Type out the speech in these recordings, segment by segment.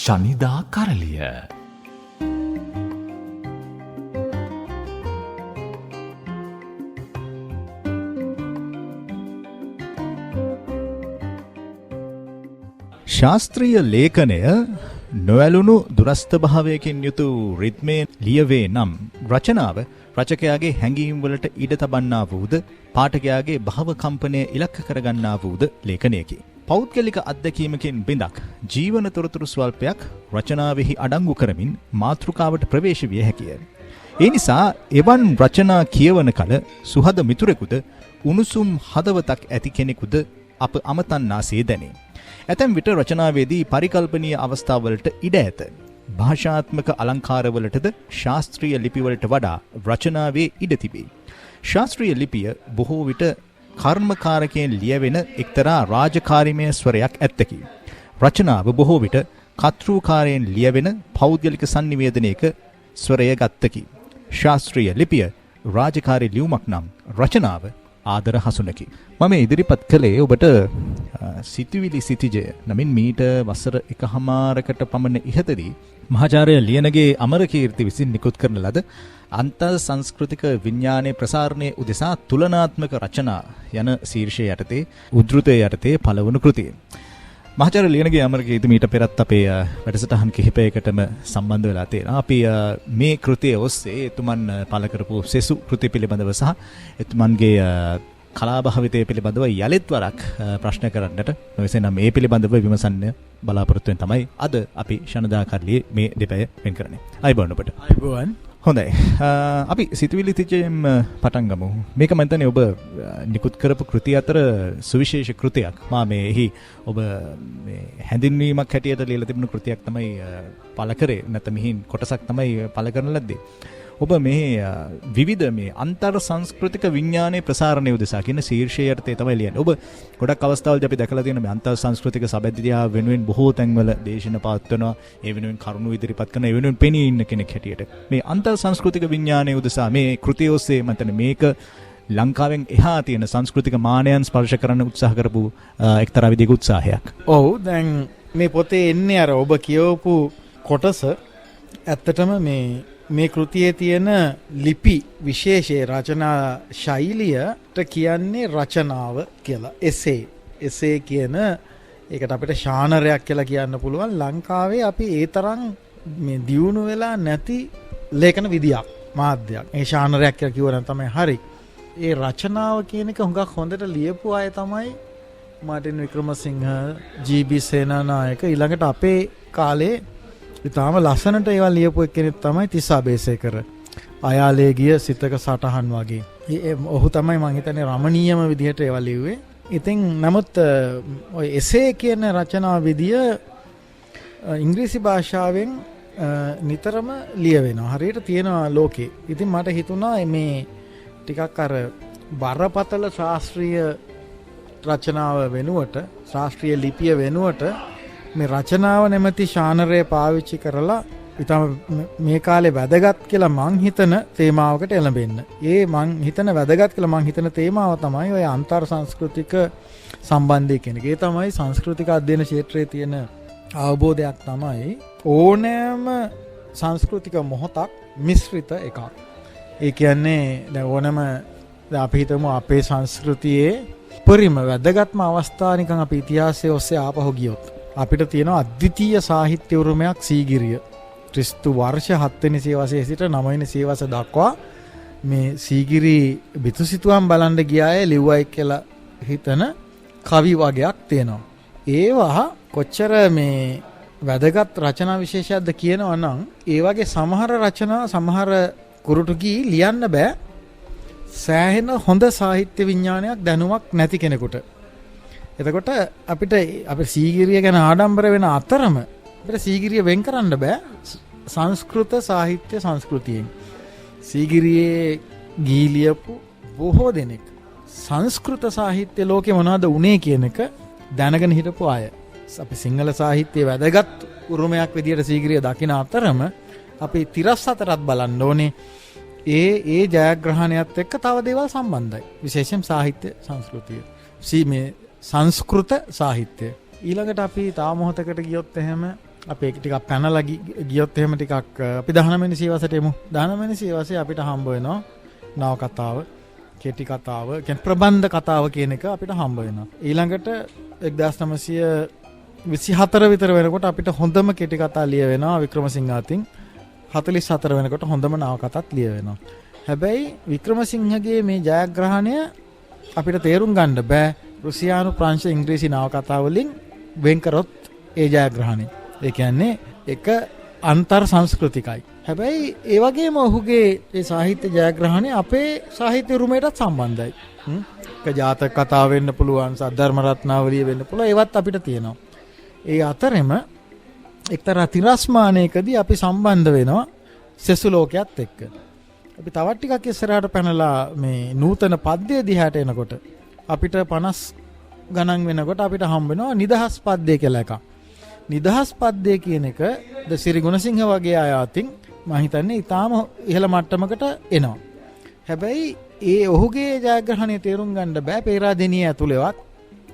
ශනිදා කරලිය. ශාස්ත්‍රීය ලේඛනය නොඇලුණු දුරස්ථ භාවයකින් යුතු රිද්මයෙන් ලියවේ නම් රචනාව රචකයාගේ හැඟීම් වලට ඉඩ තබන්නා වූද පාඨකයාගේ භව කම්පනය ඉලක්ක කරගන්නා වූද ලේඛනයකි. පෞද්ගලික අත්දැකීමකින් බිඳක් ජීවන තොරතුරු ස්වල්පයක් රචනාවෙහි අඩංගු කරමින් මාතෘකාවට ප්‍රවේශ විය හැකිය. ඒ නිසා එවන් රචනා කියවන කල සුහද මිතුරෙකුද උණුසුම් හදවතක් ඇති කෙනෙකුද අප අමතන්නාසේ දැනේ. ඇතැම් විට රචනාවේදී පරිකල්පනීය අවස්ථාවලට ඉඩ ඇත. භාෂාත්මක අලංකාරවලටද ශාස්ත්‍රීය ලිපිවලට වඩා රචනාවේ ඉඩ තිබේ. ශාස්ත්‍රීය ලිපිය බොහෝ විට කර්මකාරකයෙන් ලියවෙන එක්තරා රාජකාරීමය ස්වරයක් ඇත්තකි. රචනාව බොහෝ විට කර්තෘකාරයෙන් ලියවෙන පෞද්ගලික සංනිවේදනයක ස්වරය ගත්තකි. ශාස්ත්‍රීය ලිපිය රාජකාරී ලියුමක් නම් රචනාව ආදර හසුනකි. මම ඉදිරිපත් කළේ ඔබට සිතුවිලි සිටිජය නමින් මීට වසර 1මාරකට පමණ ඉහතදී මහාචාර්ය ලියනගේ අමරකීර්ති විසින් නිකුත් කරන ලද අන්තර් සංස්කෘතික විඥානයේ ප්‍රසාරණයේ උදෙසා තුලනාත්මක රචනා යන ශීර්ෂය යටතේ උද්ෘතය යටතේ පළවුණු කෘතිය. මහාචාර්ය ලියනගේ අමරකීර්ති මීට පෙරත් අපේ වැඩසටහන් කිහිපයකටම සම්බන්ධ වෙලා තියෙනවා. අපි මේ කෘතිය ඔස්සේ එතුමන් පළ කරපු සෙසු කෘති පිළිබඳව සහ එතුමන්ගේ කලාභාවිතය පිළිබඳව යලිත් වරක් ප්‍රශ්න කරන්නට නොවැසෙනම් මේ පිළිබඳව විමසන්න බලාපොරොත්තු වෙන තමයි අද අපි ශනදා කරලියේ මේ දෙපැය වෙන් කරන්නේ. අයිබෝන් ඔබට. අයිබෝන්. හොඳයි. අපි සිතුවිලි තිජයෙන් පටන් ගමු. මේක මම හිතන්නේ ඔබ නිකුත් කරපු කෘති අතර සුවිශේෂ කෘතියක්. මා මේහි ඔබ මේ හැඳින්වීමක් හැටියට ලියලා තිබුණු කෘතියක් තමයි පළ කරේ. නැත්නම් මෙහින් කොටසක් තමයි පළ කරන ලද්දේ. ඔබ මේ විවිධ මේ අන්තර් සංස්කෘතික විඥානයේ ප්‍රසාරණය උදෙසා කියන ශීර්ෂය යටතේ තමයි ලියන්නේ. ඔබ ගොඩක් අවස්ථාවලදී අපි දැකලා තියෙන මේ අන්තර් සංස්කෘතික සබැදියා වෙනුවෙන් බොහෝ තැන්වල දේශන පවත්වනවා. ඒ වෙනුවෙන් කරුණු ඉදිරිපත් කරන, ඒ වෙනුවෙන් පෙනී ඉන්න කෙනෙක් හැටියට. මේ අන්තර් සංස්කෘතික විඥානයේ උදෙසා මේ කෘතිය ඔස්සේ මතන මේක ලංකාවෙන් එහා තියෙන සංස්කෘතික මානයන් ස්පර්ශ කරන්න උත්සාහ කරපු එක්තරා විදිහක උත්සාහයක්. ඔව්, දැන් මේ පොතේ එන්නේ අර ඔබ කියවපු කොටස ඇත්තටම මේ කෘතියේ තියෙන ලිපි විශේෂයේ රචනා ශෛලියට කියන්නේ රචනාව කියලා. එසේ කියන ඒකට අපිට ශානරයක් කියලා කියන්න පුළුවන්. ලංකාවේ අපි ඒ තරම් මේ දියුණු වෙලා නැති ලේඛන විදියක්, මාධ්‍යයක්. ඒ ශානරයක් කියලා කිව්වනම් තමයි හරි. ඒ රචනාව කියන එක හුඟක් හොඳට ලියපු අය තමයි මාටින් වික්‍රමසිංහ, ජී.බී. සේනානායක, ඊළඟට අපේ කාලේ ඉතාලම ලස්සනට ඒවා ලියපු කෙනෙක් තමයි තිස්සා බේසේකර. අයාලේ ගිය සිතක සටහන් වගේ. ඔහු තමයි මම හිතන්නේ රමණීයම විදිහට ඒවා ලිව්වේ. ඉතින් නමුත් ඔය එසේ කියන රචනා විදිය ඉංග්‍රීසි භාෂාවෙන් නිතරම ලියවෙනවා. හරියට තියෙනවා ලෝකේ. ඉතින් මට හිතුණා මේ ටිකක් අර බරපතල ශාස්ත්‍රීය රචනාව වෙනුවට, ශාස්ත්‍රීය ලිපිය වෙනුවට මේ රචනාව නැමැති ශානරය පාවිච්චි කරලා ඉතම මේ කාලේ වැදගත් කියලා මං හිතන තේමාවකට එළඹෙන්න. ඒ මං හිතන වැදගත් කියලා මං හිතන තේමාව තමයි ඔය අන්තර් සංස්කෘතික සම්බන්ධය කියන එක. ඒ තමයි සංස්කෘතික අධ්‍යයන ක්ෂේත්‍රයේ තියෙන අවබෝධයක් තමයි ඕනෑම සංස්කෘතික මොහොතක් මිශ්‍රිත එකක්. ඒ කියන්නේ දැන් ඕනෑම අපි හිතමු අපේ සංස්කෘතියේ පරිම වැදගත්ම අවස්ථා නිකන් අපි ඉතිහාසයේ ඔස්සේ ආපහු ගියොත් අපිට තියෙනවා අද්විතීය සාහිත්‍ය උරුමයක් සීගිරිය. ක්‍රිස්තු වර්ෂ 7 වෙනි සියවසේ සිට 9 වෙනි සියවස දක්වා මේ සීගිරි බිතුසිතුවම් බලන්න ගියාය ලිව්වයි කියලා හිතන කවි වගයක් තියෙනවා. ඒවා කොච්චර මේ වැදගත් රචනා විශේෂයක්ද කියනවා නම් ඒ වගේ සමහර රචනා සමහර කුරුටු ගී ලියන්න බෑ සෑහෙන හොඳ සාහිත්‍ය විඥානයක් දැනුමක් නැති කෙනෙකුට. එතකොට අපිට සීගිරිය ගැන ආඩම්බර වෙන අතරම අපිට සීගිරිය වෙන් කරන්න බෑ සංස්කෘත සාහිත්‍ය සංස්කෘතියෙන්. සීගිරියේ ගී ලියපු බොහෝ දෙනෙක් සංස්කෘත සාහිත්‍ය ලෝකේ මොනවද උනේ කියන එක දැනගෙන හිටපු අය. අපි සිංහල සාහිත්‍යයේ වැදගත් උරුමයක් විදියට සීගිරිය දකින අතරම අපි තිරස් අතරත් බලන්න ඕනේ. ඒ ජයග්‍රහණයත් එක්ක තව දේවල් සම්බන්ධයි. විශේෂයෙන් සාහිත්‍ය සංස්කෘතිය. මේ සංස්කෘත සාහිත්‍ය. ඊළඟට අපි තව මොහොතකට ගියොත් එහෙම අපේ ටිකක් පැනලා ගියොත් එහෙම ටිකක් අපි 19 වෙනි සියවසට එමු. 19 වෙනි සියවසේ අපිට හම්බ වෙනවා නවකතාව, කෙටි කතාව, කියන්නේ ප්‍රබන්ධ කතාව කියන එක අපිට හම්බ වෙනවා. ඊළඟට 1924 විතර වෙනකොට අපිට හොඳම කෙටි කතා ලිය වෙනවා වික්‍රමසිංහ අතින්. 44 වෙනකොට හොඳම නවකතාත් ලිය වෙනවා. හැබැයි වික්‍රමසිංහගේ මේ ජයග්‍රහණය අපිට තේරුම් ගන්න බෑ රුසියානු, ප්‍රංශ, ඉංග්‍රීසි නවකතා වලින් වෙන් කරොත් ඒ ජයග්‍රහණය. ඒ කියන්නේ එක අන්තර් සංස්කෘතිකයි. හැබැයි ඒ වගේම ඔහුගේ ඒ සාහිත්‍ය ජයග්‍රහණය අපේ සාහිත්‍ය උරුමයටත් සම්බන්ධයි. ඒක ජාතක කතා වෙන්න පුළුවන්, සද්ධර්ම රත්නාවලිය වෙන්න පුළුවන්. ඒවත් අපිට තියෙනවා. ඒ අතරෙම එක්තරා තිරස්මානයකදී අපි සම්බන්ධ වෙනවා සෙසු ලෝකයක් එක්ක. අපි තවත් ටිකක් ඉස්සරහට පැනලා මේ නූතන පද්‍ය දිහාට එනකොට අපිට 50 ගණන් වෙනකොට අපිට හම්බ වෙනවා නිදහස් පද්‍ය කියලා එකක්. නිදහස් පද්‍ය කියන එක ද සිරි ගුණසිංහ වගේ අය අතින් මම හිතන්නේ ඊටාම ඉහළ මට්ටමකට එනවා. හැබැයි ඒ ඔහුගේ ජයග්‍රහණය තේරුම් ගන්න බෑ පේරාදෙණිය ඇතුළේවත්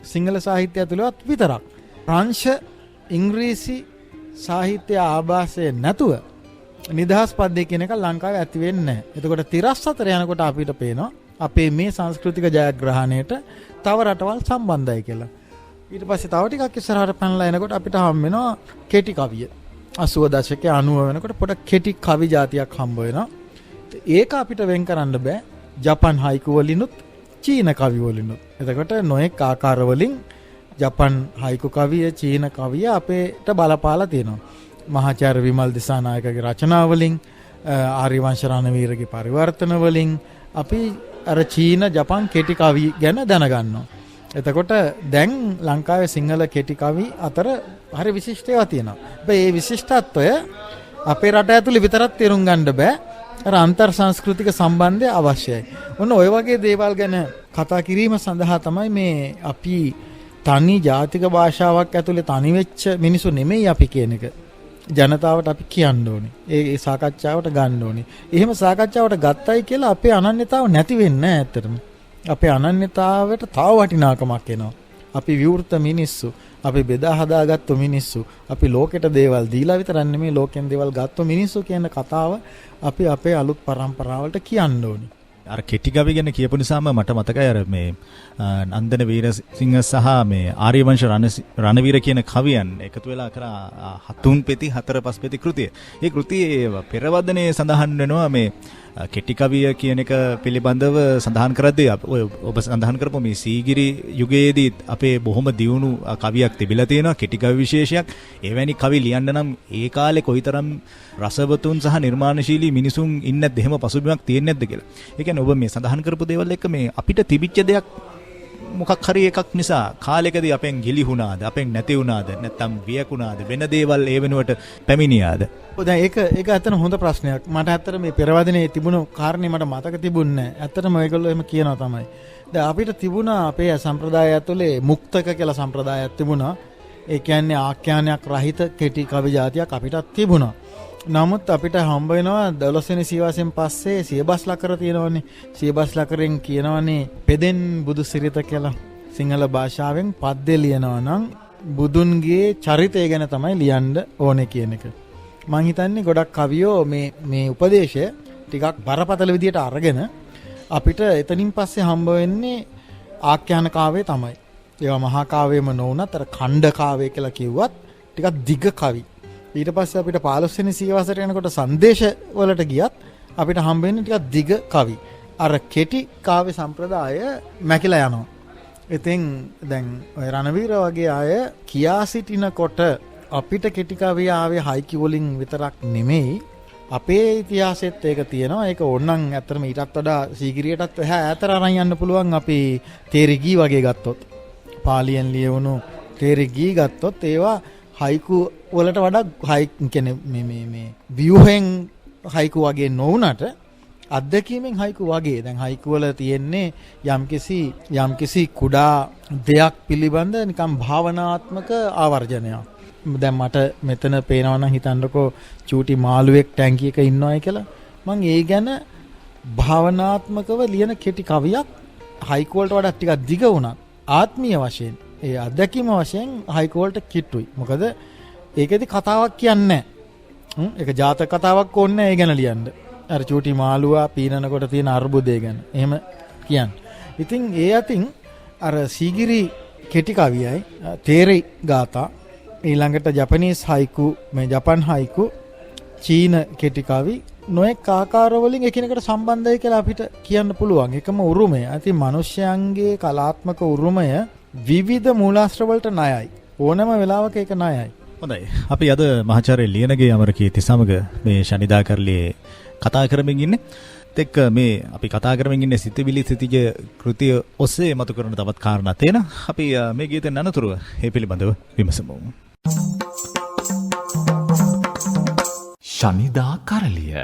සිංහල සාහිත්‍ය ඇතුළේවත් විතරක්. ප්‍රංශ, ඉංග්‍රීසි සාහිත්‍ය ආభాසය නැතුව නිදහස් පද්‍ය කියන එක ලංකාවේ ඇති වෙන්නේ නැහැ. එතකොට තිරස් අතර යනකොට අපිට පේනවා අපේ මේ සංස්කෘතික ජයග්‍රහණයට තව රටවල් සම්බන්ධයි කියලා. ඊට පස්සේ තව ටිකක් ඉස්සරහට පැනලා එනකොට අපිට හම් වෙනවා කෙටි කවිය. 80 දශකයේ 90 වෙනකොට පොඩ කෙටි කවි జాතියක් හම්බ වෙනවා. ඒක අපිට වෙන් කරන්න බෑ ජපන් හයිකු වලිනුත් චීන කවි වලිනුත්. එතකොට නොඑක ආකාර වලින් ජපන් හයිකු කවිය, චීන කවිය අපේට බලපාලා තියෙනවා. මහාචාර්ය විමල් දිසානායකගේ රචනා වලින්, ආර්යවංශ රණවීරගේ පරිවර්තන වලින් අපි අර චීන, ජපන් කෙටි කවි ගැන දැනගන්නවා. එතකොට දැන් ලංකාවේ සිංහල කෙටි කවි අතර හරි විශිෂ්ට ඒවා තියෙනවා. හැබැයි මේ විශිෂ්ටත්වය අපේ රට ඇතුළේ විතරක් තේරුම් ගන්න බෑ. අර අන්තර් සංස්කෘතික සම්බන්ධය අවශ්‍යයි. ඔන්න ඔය වගේ දේවල් ගැන කතා කිරීම සඳහා තමයි මේ අපි තනි ජාතික භාෂාවක් ඇතුළේ තනි වෙච්ච මිනිසු නෙමෙයි අපි කියන එක ජනතාවට අපි කියන්න ඕනේ. ඒ සාකච්ඡාවට ගන්න ඕනේ. එහෙම සාකච්ඡාවට ගත්තයි කියලා අපේ අනන්‍යතාව නැති වෙන්නේ නැහැ ඇත්තටම. අපේ අනන්‍යතාවයට තව වටිනාකමක් එනවා. අපි විවෘත මිනිස්සු, අපි බෙදා හදාගත්තු මිනිස්සු, අපි ලෝකෙට දේවල් දීලා විතරක් නෙමෙයි ලෝකෙන් දේවල් ගත්තු මිනිස්සු කියන කතාව අපි අපේ අලුත් පරම්පරාවලට කියන්න ඕනේ. අර කෙටි කවි ගැන කියපු නිසාම මට මතකයි අර මේ නන්දන වීරසිංහ සහ මේ ආර්යවංශ රණවීර කියන කවියන් එකතු වෙලා කරා 3 පෙති 4 5 පෙති කෘතිය. ඒ කෘතියේ පෙරවදනේ සඳහන් වෙනවා මේ කෙටි කවිය කියන එක පිළිබඳව සඳහන් කරද්දී ඔබ සඳහන් කරපු මේ සීගිරි යුගයේදී අපේ බොහොම දියුණු කවියක් තිබිලා තියෙනවා කෙටි කවි විශේෂයක්. එවැනි කවි ලියන්න නම් ඒ කාලේ කොයිතරම් රසවතුන් සහ නිර්මාණශීලී මිනිසුන් ඉන්නේ නැද්ද, එහෙම පසුබිමක් තියෙන්නේ නැද්ද කියලා. ඒ කියන්නේ ඔබ මේ සඳහන් කරපු දේවල් එක්ක මේ අපිට තිබිච්ච දෙයක් මොකක් හරි එකක් නිසා කාලෙකදී අපෙන් ගිලිහුණාද, අපෙන් නැති වුණාද, නැත්නම් වියකුණාද, වෙන දේවල් ඒ වෙනුවට පැමිණියාද? දැන් ඒක ඇත්තටම හොඳ ප්‍රශ්නයක්. මට ඇත්තට මේ පෙරවදනේ තිබුණු කාරණේ මට මතක තිබුණේ නැහැ. ඇත්තටම ඒගොල්ලෝ එහෙම කියනවා තමයි. දැන් අපිට තිබුණා අපේ සම්ප්‍රදාය ඇතුලේ මුක්තක කියලා සම්ප්‍රදායක් තිබුණා. ඒ කියන්නේ ආඛ්‍යානයක් රහිත කෙටි කවි జాතියක් අපිටත් තිබුණා. නමුත් අපිට හම්බ වෙනවා 12 වෙනි සියවසෙන් පස්සේ සියබස් ලකර තියෙනවනේ. සියබස් ලකරෙන් කියනවනේ පෙදෙන් බුදු සිරිත කියලා. සිංහල භාෂාවෙන් පද්‍ය ලියනවා නම් බුදුන්ගේ චරිතය ගැන තමයි ලියන්න ඕනේ කියන එක. මම හිතන්නේ ගොඩක් කවියෝ මේ උපදේශය ටිකක් බරපතල විදියට අරගෙන අපිට එතනින් පස්සේ හම්බ වෙන්නේ ආඛ්‍යාන කාව්‍ය තමයි. ඒවා මහා කාව්‍යෙම නොවුනත් අර ඛණ්ඩ කාව්‍ය කියලා කිව්වත් ටිකක් දිග කවි. ඊට පස්සේ අපිට 15 වෙනි සියවසට යනකොට සංදේශ වලට ගියත් අපිට හම්බ වෙන්නේ ටිකක් දිග කවි. අර කෙටි කාව්‍ය සම්ප්‍රදාය මැකිලා යනවා. ඉතින් දැන් ඔය රණවීර වගේ අය කියා සිටිනකොට අපිට කෙටි කවිය ආවේ හයිකි වලින් විතරක් නෙමෙයි අපේ ඉතිහාසෙත් ඒක තියෙනවා. ඒක ඕනනම් ඇත්තටම ඊටත් වඩා සීගිරියටත් එහා ඈතට අරන් යන්න පුළුවන්. අපි තේරිගී වගේ ගත්තොත්, පාලියෙන් ලියවුණු තේරිගී ගත්තොත් ඒවා හයිකු වලට වඩා කියන්නේ මේ ව්‍යුහෙන් හයිකු වගේ නොවුනට අත්දැකීමෙන් හයිකු වගේ. දැන් හයිකු වල තියෙන්නේ යම්කිසි කුඩා දෙයක් පිළිබඳ නිකම් භාවනාත්මක ආවර්ජනයක්. දැන් මට මෙතන පේනවා නම් හිතන්නකෝ චූටි මාළුවෙක් ටැංකිය එක ඉන්නවයි කියලා. මම ඒ ගැන භාවනාත්මකව ලියන කෙටි කවියක් හයිකු වලට වඩා ටිකක් දිග වුණත් ආත්මීය වශයෙන් ඒ අත්දැකීම වශයෙන් හයිකු වලට කිට්ටුයි. මොකද ඒකෙදි කතාවක් කියන්නේ නැහැ. ඒක ජාතක කතාවක් ඕනේ නැහැ ඒ ගැන ලියන්න. අර චූටි මාළුවා පීනනකොට තියෙන අර්බුදය ගැන. එහෙම කියන්නේ. ඉතින් ඒ අතින් අර සීගිරි කෙටි කවියයි තේරි ගාථා ඊළඟට ජපනීස් හයිකු මේ ජපන් හයිකු චීන කෙටි කවි නොඑක ආකාරවලින් එකිනෙකට සම්බන්ධයි කියලා අපිට කියන්න පුළුවන්. එකම උරුමය. ඉතින් මිනිස්යන්ගේ කලාත්මක උරුමය විවිධ මූලාශ්‍ර වලට ණයයි. ඕනම වෙලාවක ඒක ණයයි. හොඳයි. අපි අද මහාචාර්ය ලියනගේ අමරකීර්ති සමග මේ ශනිදා කරලියේ කතා කරමින් ඉන්නේ. එක්ක මේ අපි කතා කරමින් ඉන්නේ සිතවිලි සිතිජ කෘතිය ඔස්සේ මතු කරන තවත් කාරණා තියෙන. අපි මේ ගීතෙන් අනතුරුව මේ පිළිබඳව විමසමු. ශනිදා කරලිය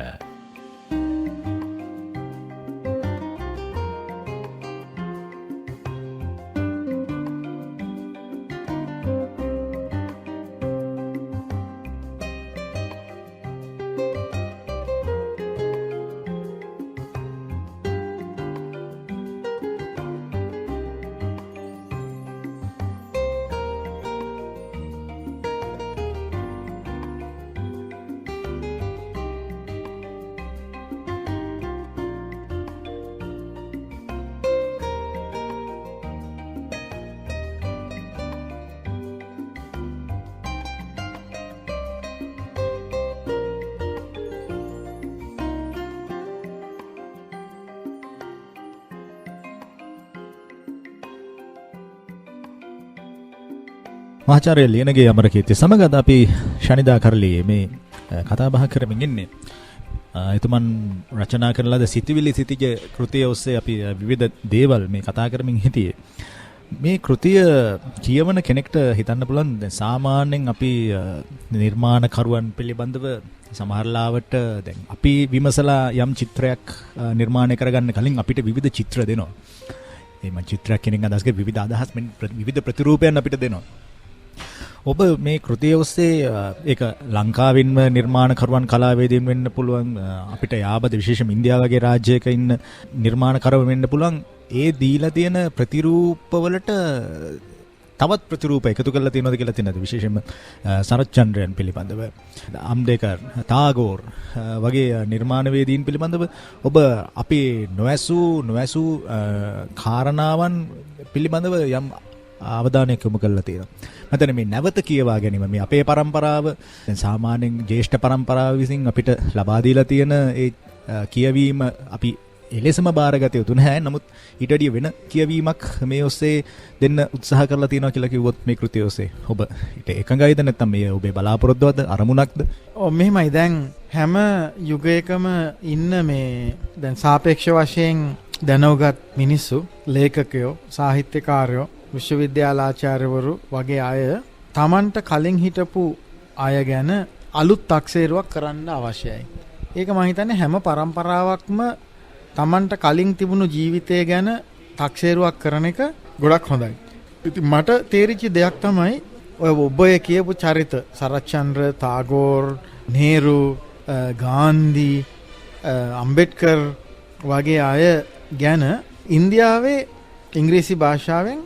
මහාචාර්ය ලියනගේ අමරකීර්ති සමග අද අපි ශනිදා කරලියේ මේ කතා බහ කරමින් ඉන්නේ. එතුමන් රචනා කරන ලද සිතවිලි සිතිජ කෘතිය ඔස්සේ අපි විවිධ දේවල් මේ කතා කරමින් හිටියේ. මේ කෘතිය කියවන කෙනෙක්ට හිතන්න පුළුවන් දැන් සාමාන්‍යයෙන් අපි නිර්මාණකරුවන් පිළිබඳව සමහරලාවට දැන් අපි විමසලා යම් චිත්‍රයක් නිර්මාණය කරගන්න කලින් අපිට විවිධ චිත්‍ර දෙනවා. මේ චිත්‍රයක් කෙනෙක් අදහස් කරේ විවිධ අදහස් විවිධ ප්‍රතිරූපයන් අපිට දෙනවා. ඔබ මේ කෘතිය ඔස්සේ ඒක ලංකාවින්ම නිර්මාණකරුවන් කලාවේදීන් වෙන්න පුළුවන් අපිට යාබද විශේෂම ඉන්දියාව වගේ රාජ්‍යයක ඉන්න නිර්මාණකරුවෝ වෙන්න පුළුවන් ඒ දීලා තියෙන ප්‍රතිරූපවලට තවත් ප්‍රතිරූප එකතු කරලා තියෙනවද කියලා තියෙනද විශේෂයෙන්ම සරච්චන්ද්‍රයන් පිළිබඳව අම්දේකර් තාගෝර් වගේ නිර්මාණවේදීන් පිළිබඳව ඔබ අපි නොඇසූ කාරණාවන් පිළිබඳව යම් අවධානයක් යොමු කරලා තියෙනවා. මතන මේ නැවත කියවා ගැනීම මේ අපේ પરම්පරාව දැන් සාමාන්‍යයෙන් ජ්‍යෙෂ්ඨ પરම්පරාව විසින් අපිට ලබා දීලා තියෙන ඒ කියවීම අපි එලෙසම බාරගත යුතු නැහැ. නමුත් ඊට වඩා වෙන කියවීමක් මේ ඔස්සේ දෙන්න උත්සාහ කරලා තියෙනවා කියලා කිව්වොත් මේ කෘතිය ඔස්සේ ඔබ ඊට එකඟයිද නැත්නම් මේ ඔබේ බලාපොරොත්තුවද අරමුණක්ද? ඔව් මෙහෙමයි. දැන් හැම යුගයකම ඉන්න මේ දැන් සාපේක්ෂ වශයෙන් දැනුගත් මිනිස්සු ලේඛකයෝ සාහිත්‍යකාරයෝ විශ්වවිද්‍යාලාචාර්යවරු වගේ අය Tamanට කලින් හිටපු අය ගැන අලුත් තක්සේරුවක් කරන්න අවශ්‍යයි. ඒක මම හිතන්නේ හැම પરම්පරාවක්ම Tamanට කලින් තිබුණු ජීවිතය ගැන තක්සේරුවක් කරන එක ගොඩක් හොඳයි. ඉතින් මට තේරිච්ච දෙයක් තමයි ඔය ඔබ කියපු චරිත සරච්චන්ද්‍ර, තාගෝර්, නේරු, ගාන්ධි, අම්බෙඩ්කර් වගේ අය ගැන ඉන්දියාවේ ඉංග්‍රීසි භාෂාවෙන්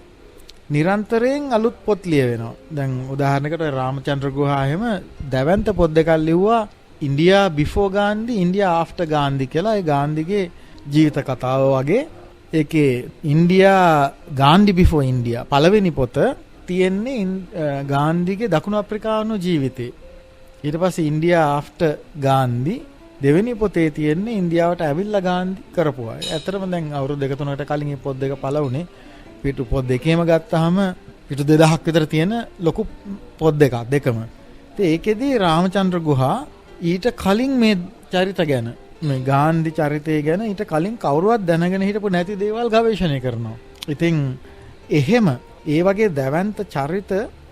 නිරන්තරයෙන් අලුත් පොත් ලියවෙනවා. දැන් උදාහරණයකට රාමචන්ද්‍ර ගුහා එහෙම දැවැන්ත පොත් දෙකක් ලිව්වා India before Gandhi, India after Gandhi කියලා. ඒ ගාන්ධිගේ ජීවිත කතාව වගේ. ඒකේ ඉන්දියා ගාන්ධි බිෆෝ ඉන්දියා පළවෙනි පොත තියෙන්නේ ගාන්ධිගේ දකුණු අප්‍රිකානු ජීවිතේ. ඊට පස්සේ ඉන්දියා ආෆ්ටර් ගාන්ධි දෙවෙනි පොතේ තියෙන්නේ ඉන්දියාවට ඇවිල්ලා ගාන්ධි කරපුවා. ඇත්තටම දැන් අවුරුදු දෙක තුනකට කලින් මේ පොත් දෙක පළ වුණේ. පිටු පොත් දෙකේම ගත්තාම පිටු 2000ක් විතර තියෙන ලොකු පොත් දෙකම. ඉතින් ඒකෙදි රාමචන්ද්‍ර ගුහා ඊට කලින් මේ චරිත ගැන මේ ගාන්ධි චරිතය ගැන ඊට කලින් කවුරුවත් දැනගෙන හිටපු නැති දේවල් ගවේෂණය කරනවා. ඉතින් එහෙම ඒ වගේ දැවැන්ත චරිත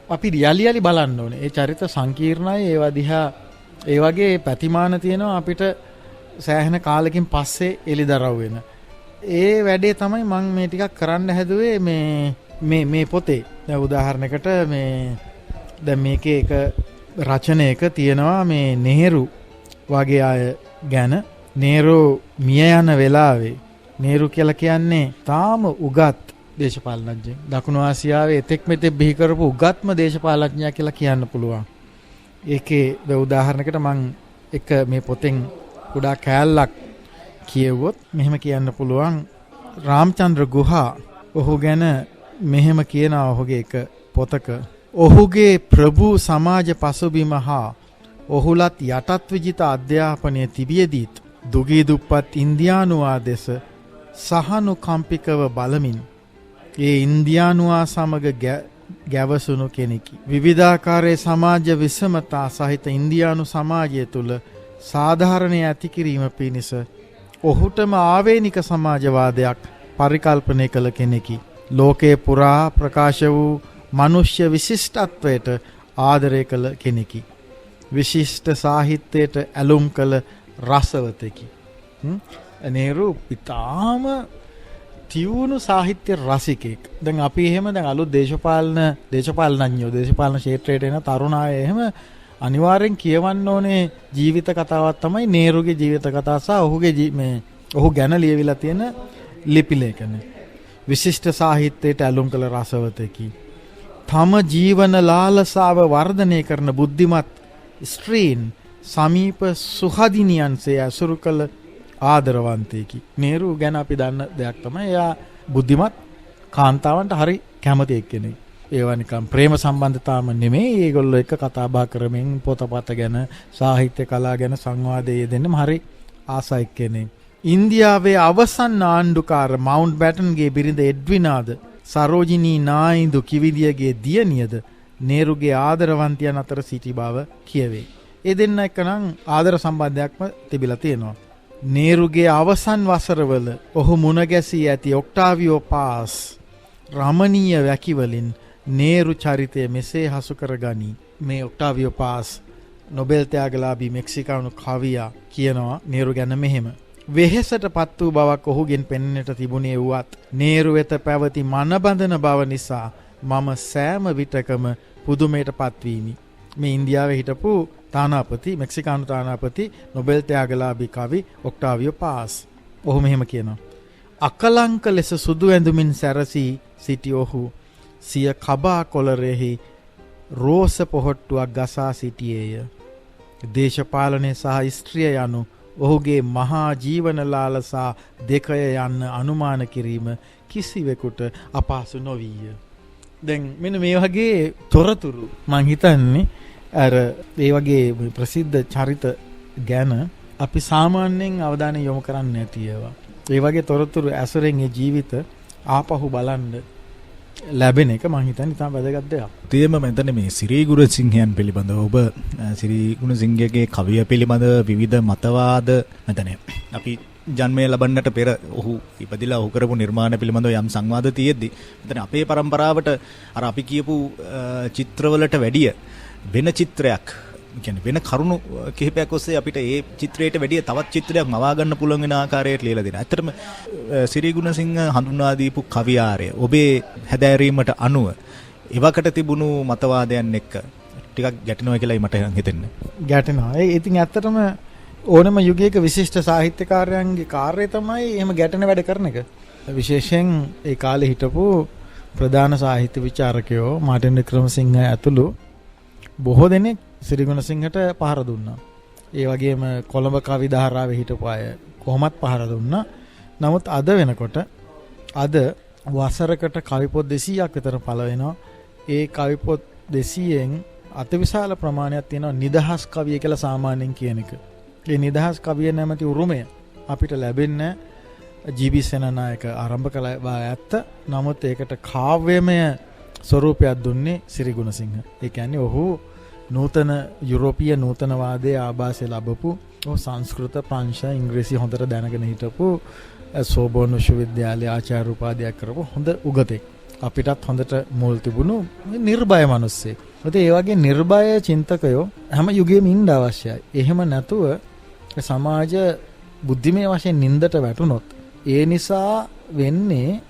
අපි රියලි බලන්න ඕනේ. ඒ චරිත සංකීර්ණයි. ඒවා දිහා ඒ වගේ ප්‍රතිමාන තියෙනවා අපිට සෑහෙන කාලෙකින් පස්සේ එළිදරව් වෙන. ඒ වැඩේ තමයි මම මේ ටිකක් කරන්න හැදුවේ මේ පොතේ. දැන් උදාහරණයකට දැන් මේකේ එක රචනයක තියෙනවා මේ නේරු වගේ අය ගැන. නේරු මිය යන වෙලාවේ නේරු කියලා කියන්නේ තාම උගත් දේශපාලනඥයෙක්. දකුණු ආසියාවේ එතෙක් මෙතෙක් බිහි කරපු උගත්ම දේශපාලනඥයා කියලා කියන්න පුළුවන්. ඒකේ උදාහරණයකට මම එක මේ පොතෙන් කුඩා කෑල්ලක් කියවුවොත් මෙහෙම කියන්න පුළුවන්. රාමචන්ද්‍ර ගුහා ඔහු ගැන මෙහෙම කියනවා ඔහුගේ එක පොතක. ඔහුගේ ප්‍රභූ සමාජ පසුබිම හා ඔහුලත් යටත් විජිත අධ්‍යාපනය තිබියදීත් දුගී දුප්පත් ඉන්දියානුවා දෙස සහනුකම්පිකව බලමින් ඒ ඉන්දියානුවා සමග ගැවසුණු කෙනෙකි. විවිධාකාරයේ සමාජ විෂමතා සහිත ඉන්දියානු සමාජය තුළ සාධාරණය ඇති කිරීම පිණිස ඔහුටම ආවේනික සමාජවාදයක් පරිකල්පනය කළ කෙනෙකි. ලෝකයේ පුරා ප්‍රකාශ වූ මනුෂ්‍ය විශිෂ්ටත්වයට ආදරය කළ කෙනෙකි. විශිෂ්ට සාහිත්‍යයට ඇලුම් කළ රසවතෙකි. නේරු ඉතාම තියුණු සාහිත්‍ය රසිකෙක්. දැන් අපි එහෙම දැන් අලුත් දේශපාලනඥයෝ දේශපාලන ක්ෂේත්‍රයට එන තරුණ අය එහෙම අනිවාර්යෙන් කියවන්න ඕනේ ජීවිත කතාවක් තමයි නේරුගේ ජීවිත කතාව සහ ඔහු ගැන ලියවිලා තියෙන ලිපි ලේඛන. විශිෂ්ට සාහිත්‍යයට ඇලුම් කළ රසවතෙකි. තම ජීවන ලාලසාව වර්ධනය කරන බුද්ධිමත් ස්ත්‍රීන් සමීප සුහදිනියන්සේ ඇසුරු කළ ආදරවන්තයෙකි. නේරු ගැන අපි දන්න දෙයක් තමයි එයා බුද්ධිමත් කාන්තාවන්ට හරි කැමති එක්කෙනෙක්. ඒවා නිකම් ප්‍රේම සම්බන්ධතාවම නෙමෙයි. ඒගොල්ලෝ එක කතා බහ කරමින් පොතපත ගැන සාහිත්‍ය කලා ගැන සංවාදයේ යෙදෙන්නම හරි ආසයි කෙනෙක්. ඉන්දියාවේ අවසන් ආණ්ඩුකාර මවුන්ට් බැටන්ගේ බිරිඳ එඩ්විනාද සරෝජිනී නායිදු කිවිදියගේ දියණියද නේරුගේ ආදරවන්තයන් අතර සිටි බව කියවේ. ඒ දෙන්න එක්කනම් ආදර සම්බන්ධයක්ම තිබිලා තියෙනවා. නේරුගේ අවසන් වසරවල ඔහු මුණ ගැසී ඇති ඔක්ටාවියෝ පාස් රමණීය වැකිවලින් නේරු චරිතය මෙසේ හසු කරගනී. මේ ඔක්ටාවියෝ පාස් නොබෙල් ත්‍යාගලාභී මෙක්සිකානු කවියා කියනවා නේරු ගැන මෙහෙම. වෙහෙසට පත් වූ බවක් ඔහුගෙන් පෙනෙන්නට තිබුණේ වුවත් නේරු වෙත පැවති මනබඳන බව නිසා මම සෑම විටකම පුදුමයට පත්වීමි. මේ ඉන්දියාවේ හිටපු තානාපති මෙක්සිකානු තානාපති නොබෙල් ත්‍යාගලාභී කවි ඔක්ටාවියෝ පාස්. ඔහු මෙහෙම කියනවා. අකලංක ලෙස සුදු ඇඳුමින් සැරසී සිටි ඔහු සිය කබා කොළරෙහි රෝස පොහොට්ටුවක් ගසා සිටියේය. දේශපාලනය සහ ස්ත්‍රිය යනු ඔහුගේ මහා ජීවන ලාලසා දෙකය යන්න අනුමාන කිරීම කිසිවෙකුට අපහසු නොවීය. දැන් මෙන්න මේ වගේ තොරතුරු මං හිතන්නේ අර ඒ වගේ ප්‍රසිද්ධ චරිත ගැන අපි සාමාන්‍යයෙන් අවධානය යොමු කරන්නේ නැති ඒවා. ඒ වගේ තොරතුරු ඇසුරෙන් ඒ ජීවිත ආපහු බලන්න ලැබෙන එක මං හිතන්නේ ඉතාම වැදගත් දෙයක්. තේම මෙතන මේ සිරී ගුණසිංහයන් පිළිබඳව ඔබ සිරී ගුණසිංහගේ කවිය පිළිබඳ විවිධ මතවාද මෙතන අපි ජන්මය ලබන්නට පෙර ඔහු ඉපදිලා ඔහු කරපු නිර්මාණ පිළිබඳව යම් සංවාද තියෙද්දි මෙතන අපේ પરම්පරාවට අර අපි කියපු චිත්‍රවලට වැඩිය වෙන චිත්‍රයක් කියන්නේ වෙන කරුණු කිහිපයක් ඔස්සේ අපිට ඒ චිත්‍රයට වැඩිය තවත් චිත්‍රයක් මවා ගන්න පුළුවන් වෙන ආකාරයට ලියලා දෙනවා. ඇත්තටම සිරී ගුණසිංහ හඳුන්වා දීපු කවියාරය ඔබේ හැදෑරීමට අනුව එවකට තිබුණු මතවාදයන් එක්ක ටිකක් ගැටෙනවා කියලායි මට හිතෙන්නේ. ගැටෙනවා. ඒ ඉතින් ඇත්තටම ඕනම යුගයක විශිෂ්ට සාහිත්‍යකාරයන්ගේ කාර්යය තමයි එහෙම ගැටෙන වැඩ කරන එක. විශේෂයෙන් ඒ කාලේ හිටපු ප්‍රධාන සාහිත්‍ය විචාරකයෝ මාර්ටින් වික්‍රමසිංහ ඇතුළු බොහෝ දෙනෙක් සිරී ගුණසිංහට පහර දුන්නා. ඒ වගේම කොළඹ කවි ධාරාවේ හිටපු අය කොහොමත් පහර දුන්නා. නමුත් අද වෙනකොට අද වසරකට කවි පොත් 200ක් විතර පළ වෙනවා. ඒ කවි පොත් 200න් අතිවිශාල ප්‍රමාණයක් තියෙනවා නිදහස් කවිය කියලා සාමාන්‍යයෙන් කියන එක. ඒ නිදහස් කවිය නැමැති උරුමය අපිට ලැබෙන්නේ ජී.බී. සේනානායක ආරම්භ කළ ඇත්ත. නමුත් ඒකට කාව්‍යමය ස්වරූපයක් දුන්නේ සිරී ගුණසිංහ. ඒ කියන්නේ ඔහු නූතන යුරෝපීය නූතනවාදයේ ආభాසය ලැබපු සංස්කෘත ප්‍රංශ ඉංග්‍රීසි හොඳට දැනගෙන හිටපු සෝබෝන් විශ්වවිද්‍යාලයේ ආචාර්ය උපාධියක් කරපු හොඳ උගතෙක්. අපිටත් හොඳට මුල් තිබුණු නිර්භය මිනිස්සෙක්. ඒ වගේ නිර්භය චින්තකයෝ හැම යුගයෙම ඉන්න අවශ්‍යයි. එහෙම නැතුව සමාජ බුද්ධිමය වශයෙන් නින්දට වැටුනොත් ඒ නිසා වෙන්නේ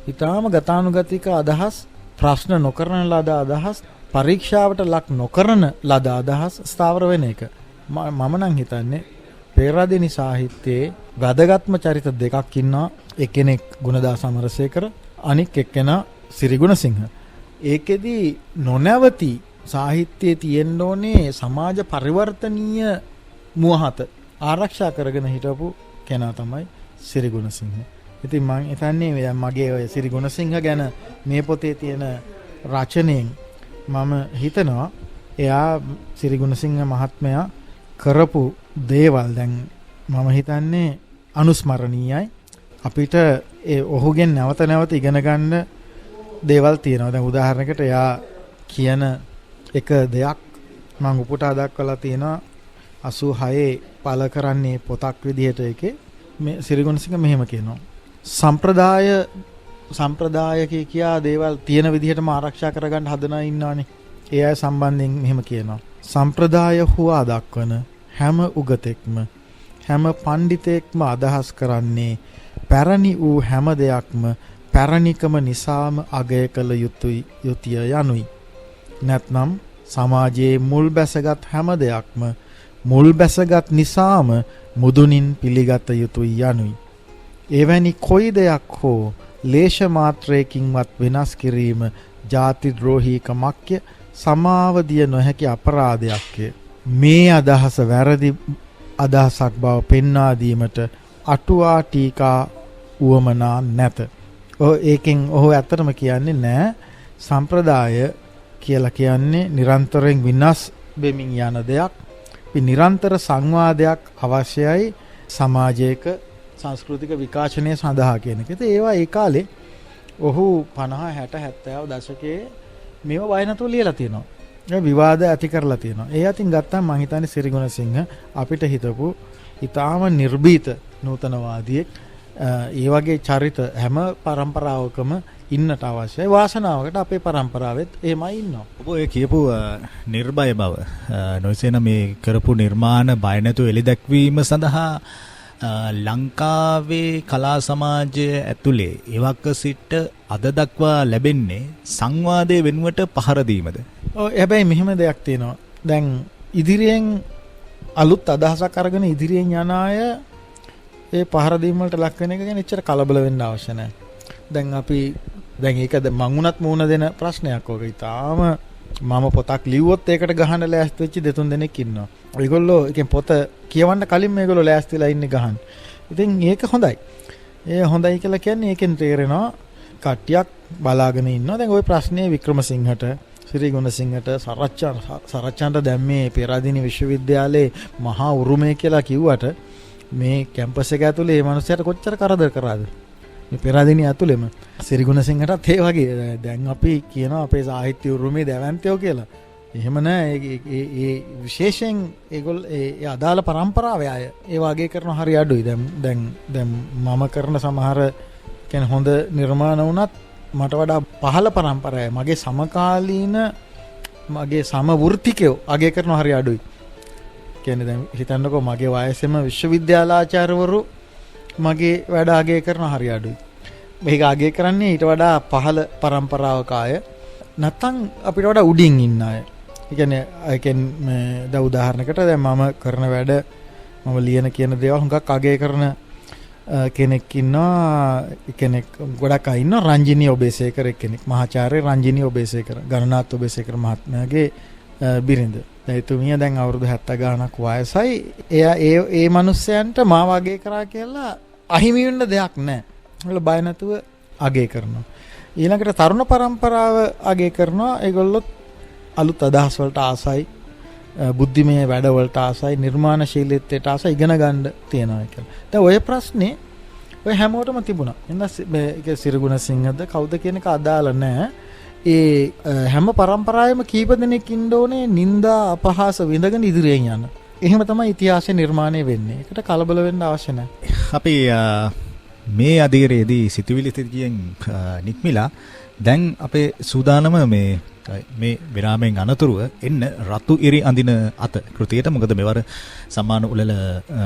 ඊටාම ගතානුගතික අදහස්, ප්‍රශ්න නොකරන ලද අදහස්, පරීක්ෂාවට ලක් නොකරන ලද අදහස් ස්ථාවර වෙන එක. මම නම් හිතන්නේ පෙරදින සාහිත්‍යයේ වැදගත්ම චරිත දෙකක් ඉන්නවා. එක්කෙනෙක් ගුණදාස අමරසේකර, අනික් එක්කෙනා සිරී ගුණසිංහ. ඒකෙදි නොනවති සාහිත්‍යයේ තියෙන්න ඕනේ සමාජ පරිවර්තනීය මුවහත ආරක්ෂා කරගෙන හිටපු කෙනා තමයි සිරිගුණසිංහ. ඉතින් මම හිතන්නේ මගේ ඔය සිරිගුණසිංහ ගැන මේ පොතේ තියෙන රචනයෙන් මම හිතනවා එයා සිරිගුණසිංහ මහත්මයා කරපු දේවල් දැන් මම හිතන්නේ අනුස්මරණීයයි. අපිට ඔහුගෙන් නැවත නැවත ඉගෙන ගන්න දේවල් තියෙනවා. දැන් උදාහරණයකට එයා කියන එක දෙයක් මම උපුටා දක්වලා තියෙනවා 86 පළ කරන්නේ පොතක් විදිහට එකේ මේ සිරිගුණසිංහ මෙහෙම කියනවා. සම්ප්‍රදාය කියා දේවල් තියෙන විදිහටම ආරක්ෂා කරගන්න හදන අය ඉන්නවනේ. ඒ අය සම්බන්ධයෙන් මෙහෙම කියනවා. සම්ප්‍රදාය හුවා දක්වන හැම උගතෙක්ම හැම පඬිතෙක්ම අදහස් කරන්නේ පැරණි වූ හැම දෙයක්ම පැරණිකම නිසාම අගය කළ යුතුය යනුයි. නැත්නම් සමාජයේ මුල් බැසගත් හැම දෙයක්ම මුල් බැසගත් නිසාම මුදුනින් පිළිගත යුතුය යනුයි. එවැනි කොයි දෙයක් හෝ ලේෂ මාත්‍රයකින්වත් වෙනස් කිරීම ජාති ද්‍රෝහීකමක්ය, සමාව දිය නොහැකි අපරාධයක්ය. මේ අදහස වැරදි අදහසක් බව පෙන්වා දීමට අටුවා ටීකා උවමනා නැත. ඒකෙන් ඔහු ඇත්තටම කියන්නේ නෑ සම්ප්‍රදාය කියලා කියන්නේ නිරන්තරයෙන් විනාශ වෙමින් යන දෙයක්. නිරන්තර සංවාදයක් අවශ්‍යයි සමාජයක සංස්කෘතික විකාශනය සඳහා කියන එක. ඒවා ඒ කාලේ ඔහු 50 60 70 දශකයේ මේවා වය නැතුව ලියලා තියෙනවා. ඒ විවාද ඇති කරලා තියෙනවා. ඒ අතින් ගත්තාම මම හිතන්නේ සිරිගුණසිංහ අපිට හිතපු ඊටාම නිර්භීත නූතනවාදියෙක්. ඒ වගේ චරිත හැම પરම්පරාවකම ඉන්නට අවශ්‍යයි. වාසනාවකට අපේ પરම්පරාවෙත් එහෙමයි ඉන්නවා. ඔබ ඔය කියපු නිර්භය බව නොයසේන මේ කරපු නිර්මාණ බය නැතුව එලි දැක්වීම සඳහා ලංකාවේ කලා සමාජය ඇතුලේ එවක සිට අද දක්වා ලැබෙන්නේ සංවාදයේ වෙනුවට පහර දීමද? ඔව් හැබැයි මෙහෙම දෙයක් තියෙනවා. දැන් ඉදිරියෙන් අලුත් අදහසක් අරගෙන ඉදිරියෙන් යන අය ඒ පහර දීම වලට ලක් වෙන එක ගැන එච්චර කලබල වෙන්න අවශ්‍ය නැහැ. දැන් ඒක මං උනත් මුණ දෙන ප්‍රශ්නයක් ඔක. ඊටාම මම පොතක් ලිව්වොත් ඒකට ගහන්න ලෑස්ති වෙච්ච දෙතුන් දෙනෙක් ඉන්නවා. ඒගොල්ලෝ එකෙන් පොත කියවන්න කලින් මේගොල්ලෝ ලෑස්තිලා ඉන්නේ ගහන්න. ඉතින් ඒක හොඳයි. ඒ හොඳයි කියලා කියන්නේ ඒකෙන් තේරෙනවා කට්ටියක් බලාගෙන ඉන්නවා. දැන් ওই ප්‍රශ්නේ වික්‍රමසිංහට, සිරිගුණසිංහට, සරච්චන්ට දැන් මේ පෙරාදෙණි විශ්වවිද්‍යාලයේ මහා උරුමය කියලා කිව්වට මේ කැම්පස් එක ඇතුලේ මේ මිනිස්සුන්ට කොච්චර කරදර කරාද? මේ පෙරාදෙණිය ඇතුළෙම සිරිගුණසිංහටත් ඒ වගේ දැන් අපි කියනවා අපේ සාහිත්‍ය උරුමයේ දැවැන්තයෝ කියලා. එහෙම නෑ. ඒ විශේෂයෙන් ඒගොල්ලෝ ඒ අදාළ પરම්පරාවේ අය ඒ වගේ කරන හරි අඩුයි. දැන් මම කරන සමහර කියන්නේ හොඳ නිර්මාණ වුණත් මට වඩා පහළ પરම්පරාවේ මගේ සමකාලීන මගේ සමවෘත්තිකයෝ අගය කරන හරි අඩුයි. කියන්නේ දැන් හිතන්නකෝ මගේ වයසෙම විශ්වවිද්‍යාලාචාර්යවරු මගේ වැඩ අගය කරන හරි අඩුයි. මේක අගය කරන්නේ ඊට වඩා පහළ પરම්පරාවක අය නැත්නම් අපිට වඩා උඩින් ඉන්න අය. ඒ කියන්නේ දැන් උදාහරණයකට දැන් මම කරන වැඩ මම ලියන කියන දේවල් හුඟක් අගය කරන කෙනෙක් ඉන්නවා. කෙනෙක් ගොඩක් අය ඉන්නවා. රංජිනී ඔබේසේකර කෙනෙක්, මහාචාර්ය රංජිනී ඔබේසේකර, ගණනාත් ඔබේසේකර මහත්මයාගේ බිරිඳ. එතුමිය දැන් අවුරුදු 70 ගාණක් වයසයි. එයා ඒ මිනිස්සයන්ට මාව අගය කරා කියලා අහිමි වෙන්න දෙයක් නැහැ. ඒගොල්ලෝ බය නැතුව අගය කරනවා. ඊළඟට තරුණ પરම්පරාව අගය කරනවා. ඒගොල්ලෝ අලුත් අදහස් වලට ආසයි, බුද්ධිමය වැඩ වලට ආසයි, නිර්මාණශීලීත්වයට ආසයි, ඉගෙන ගන්න තියනවා කියලා. දැන් ඔය ප්‍රශ්නේ ඔය හැමෝටම තිබුණා. එහෙනම් මේක සිරිගුණසිංහද කවුද කියන එක අදාළ නැහැ. ඒ හැම પરම්පරාවෙම කීප දෙනෙක් ඉන්න ඕනේ නිന്ദා අපහාස විඳගෙන ඉදිරියෙන් යන. එහෙම තමයි ඉතිහාසය නිර්මාණය වෙන්නේ. ඒකට කලබල වෙන්න අවශ්‍ය නැහැ. අපි මේ අධීරයේදී සිතුවිලි තිරියෙන් නික්මිලා දැන් අපේ සූදානම මේ විරාමයෙන් අනතුරුව එන්න රතු ඉරි අඳින අත කෘතියට. මොකද මෙවර සම්මාන උළෙල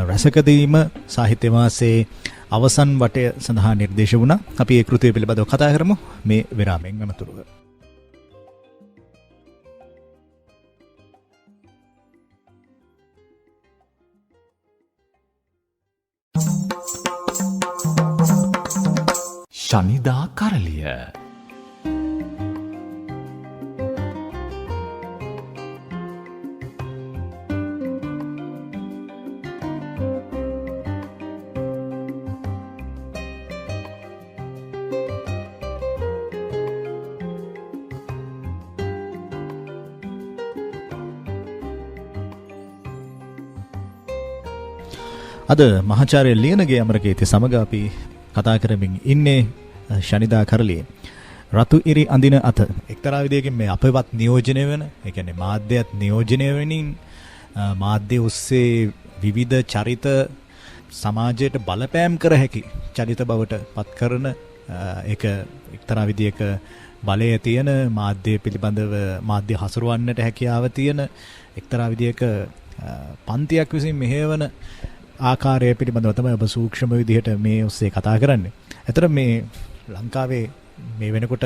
රසකදීම සාහිත්‍ය මාසයේ අවසන් වටය සඳහා නිර්දේශ වුණා. අපි ඒ කෘතිය පිළිබඳව කතා කරමු මේ විරාමයෙන් අනතුරුව. ශනිදා කරලිය අද මහාචාර්ය ලියනගේ අමරකීර්ති සමග අපි කතා කරමින් ඉන්නේ ශනිදා කරලියේ. රතු ඉරි අඳින අත එක්තරා විදියකින් මේ අපවත් නියෝජනය වෙන, ඒ කියන්නේ මාධ්‍යයත් නියෝජනය වෙනින් මාධ්‍ය ඔස්සේ විවිධ චරිත සමාජයට බලපෑම් කර හැකි චරිත බවට පත් කරන ඒක එක්තරා විදියක බලය තියෙන මාධ්‍ය පිළිබඳව මාධ්‍ය හසුරවන්නට හැකියාව තියෙන එක්තරා විදියක පන්තියක් විසින් මෙහෙවන ආකාරය පිළිබඳව තමයි ඔබ සූක්ෂම විදිහට මේ ඔස්සේ කතා කරන්නේ. ඇතර මේ ලංකාවේ මේ වෙනකොට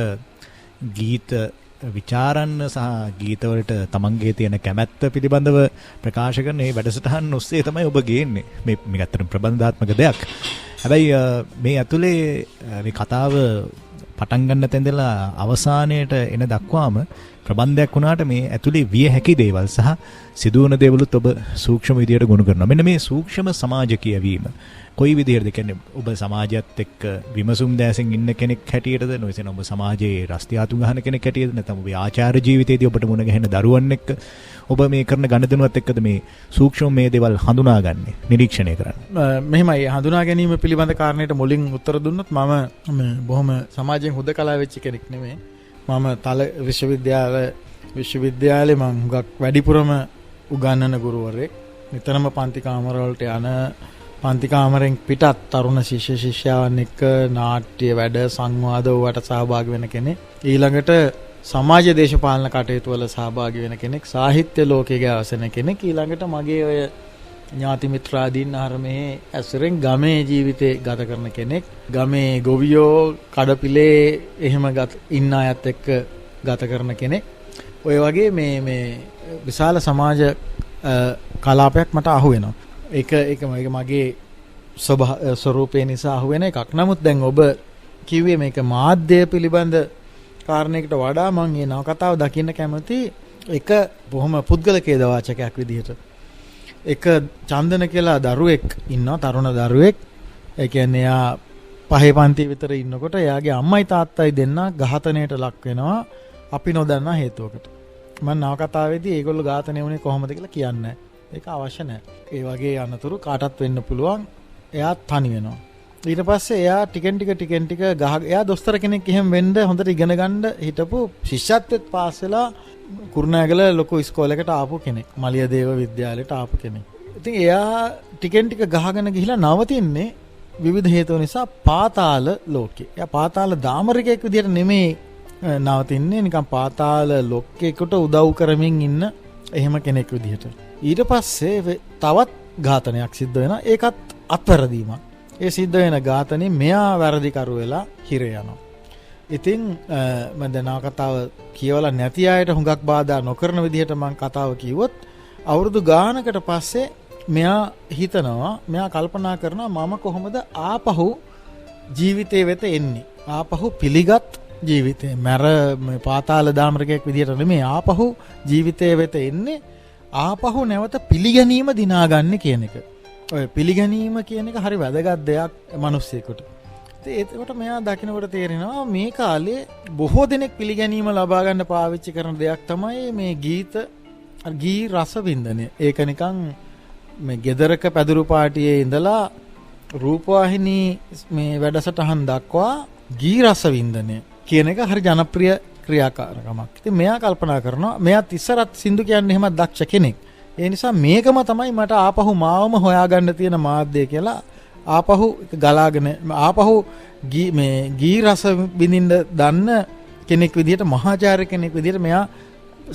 ගීත විචාරන්න සහ ගීතවලට තමන්ගේ තියෙන කැමැත්ත පිළිබඳව ප්‍රකාශ කරන මේ වැඩසටහන් ඔස්සේ තමයි ඔබ ගේන්නේ. මේක ඇත්තටම ප්‍රබන්ධාත්මක දෙයක්. හැබැයි මේ ඇතුලේ මේ කතාව පටන් ගන්න තැන්දලා අවසානයේට එන දක්වාම ප්‍රබන්ධයක් වුණාට මේ ඇතුලේ විය හැකි දේවල් සහ සිදුවන දේවලුත් ඔබ සූක්ෂම විදියට ගොනු කරනවා. මෙන්න මේ සූක්ෂම සමාජ කියවීම කොයි විදිහටද කියන්නේ ඔබ සමාජයත් එක්ක විමසුම් දැසින් ඉන්න කෙනෙක් හැටියටද නොවේසෙන ඔබ සමාජයේ රස්තියාතු ගහන කෙනෙක් හැටියටද නැත්නම් ඔබේ ආචාර්ය ජීවිතයේදී ඔබට මුණ ගැහෙන දරුවන් එක්ක ඔබ මේ කරන ගනුදෙනුවත් එක්කද මේ සූක්ෂම මේ දේවල් හඳුනාගන්නේ නිරීක්ෂණය කරන්නේ? මෙහෙමයි හඳුනා ගැනීම පිළිබඳ කාරණයට මුලින් උත්තර දුන්නොත් මම බොහොම සමාජයෙන් හුදකලා වෙච්ච කෙනෙක් නෙමෙයි. මම තල විශ්වවිද්‍යාලේ මම හුඟක් වැඩිපුරම උගන්වන ගුරුවරයෙක්. නිතරම පන්ති කාමරවලට යන පන්ති කාමරෙන් පිටත් තරුණ ශිෂ්‍ය ශිෂ්‍යාවන් එක්ක නාට්‍ය වැඩ සංවාද වලට සහභාගී වෙන කෙනෙක්. ඊළඟට සමාජ දේශපාලන කටයුතු වල සහභාගී වෙන කෙනෙක්. සාහිත්‍ය ලෝකයේ ගැවසෙන කෙනෙක්. ඊළඟට මගේ ඔය ඥාති මිත්‍රාදීන් ආරමේ ඇසුරෙන් ගමේ ජීවිතේ ගත කරන කෙනෙක්. ගමේ ගොවියෝ කඩපිලේ එහෙම ඉන්න අයත් එක්ක ගත කරන කෙනෙක්. ඔය වගේ මේ විශාල සමාජ කලාපයක් මට අහු වෙනවා. ඒක මගේ ස්වරූපය නිසා අහු වෙන එකක්. නමුත් දැන් ඔබ කිව්වේ මේක මාධ්‍ය පිළිබඳ කාරණයකට වඩා මම මේ නවකතාව දකින්න කැමති එක බොහොම පුද්ගලිකේද වාචකයක් විදිහට. එක චන්දන කියලා දරුවෙක් ඉන්නවා, තරුණ දරුවෙක්. ඒ කියන්නේ එයා පහේ පන්ති විතර ඉන්නකොට එයාගේ අම්මයි තාත්තයි දෙන්නා ඝාතනයට ලක් වෙනවා අපි නොදන්නා හේතුවකට. මම නවකතාවේදී ඒගොල්ලෝ ඝාතනය වුණේ කොහොමද කියලා කියන්නේ. ඒක අවශ්‍ය නැහැ. ඒ වගේ අනතුරු කාටත් වෙන්න පුළුවන්. එයා තනි වෙනවා. ඊට පස්සේ එයා ටිකෙන් ටික එයා දොස්තර කෙනෙක් එහෙම වෙන්න හොඳට ඉගෙන ගන්න හිටපු ශිෂ්‍යත්වෙත් පාස් වෙලා කුරුණෑගල ලොකු ඉස්කෝලේකට ආපු කෙනෙක්. මලියදේව විද්‍යාලයට ආපු කෙනෙක්. ඉතින් එයා ටිකෙන් ටික ගහගෙන ගිහිලා නවතින්නේ විවිධ හේතු නිසා පාතාල ලෝකේ. එයා පාතාල දාමරිකයෙක් විදියට නෙමෙයි නවතින්නේ, නිකන් පාතාල ලෝකයකට උදව් කරමින් ඉන්න එහෙම කෙනෙක් විදියට. ඊට පස්සේ තවත් ඝාතනයක් සිද්ධ වෙනවා. ඒකත් අත්වැරදීමක්. ඒ සිද්ධ වෙන ඝාතනේ මෙයා වැරදිකරු වෙලා හිර යනවා. ඉතින් මම දැන් කතාව කියවලා නැති අයට හුඟක් බාධා නොකරන විදිහට මම කතාව කිව්වොත් අවුරුදු ගානකට පස්සේ මෙයා කල්පනා කරනවා මම කොහොමද ආපහු ජීවිතේ වෙත එන්නේ. ආපහු පිළිගත් ජීවිතේ මේ පාතාල දාමරිකයෙක් විදිහට නෙමෙයි ආපහු ජීවිතේ වෙත එන්නේ. ආපහු නැවත පිළිගැනීම දිනාගන්නේ කියන එක. ඔය පිළිගැනීම කියන එක හරි වැදගත් දෙයක් මිනිස්සෙකුට. ඒකට මෙයා දකින්නකොට තේරෙනවා මේ කාලේ බොහෝ දෙනෙක් පිළිගැනීම ලබා ගන්න පාවිච්චි කරන දෙයක් තමයි මේ ගී රස වින්දනය. ඒක නිකන් මේ ගෙදරක පැදුරු පාටියේ ඉඳලා රූපවාහිනී මේ වැඩසටහන් දක්වා ගී රස වින්දනය කියන එක හරි ජනප්‍රිය ක්‍රියාකාරකමක්. ඉතින් මෙයා කල්පනා කරනවා මෙයාත් ඉස්සරත් සින්දු කියන්නේ එහෙම දක්ෂ කෙනෙක්. ඒ නිසා මේකම තමයි මට ආපහු මාවම හොයාගන්න තියෙන මාධ්‍ය කියලා ආපහු ගලාගෙන ආපහු ගී රස විඳින්න දන්න කෙනෙක් විදිහට මහාචාර්ය කෙනෙක් විදිහට මෙයා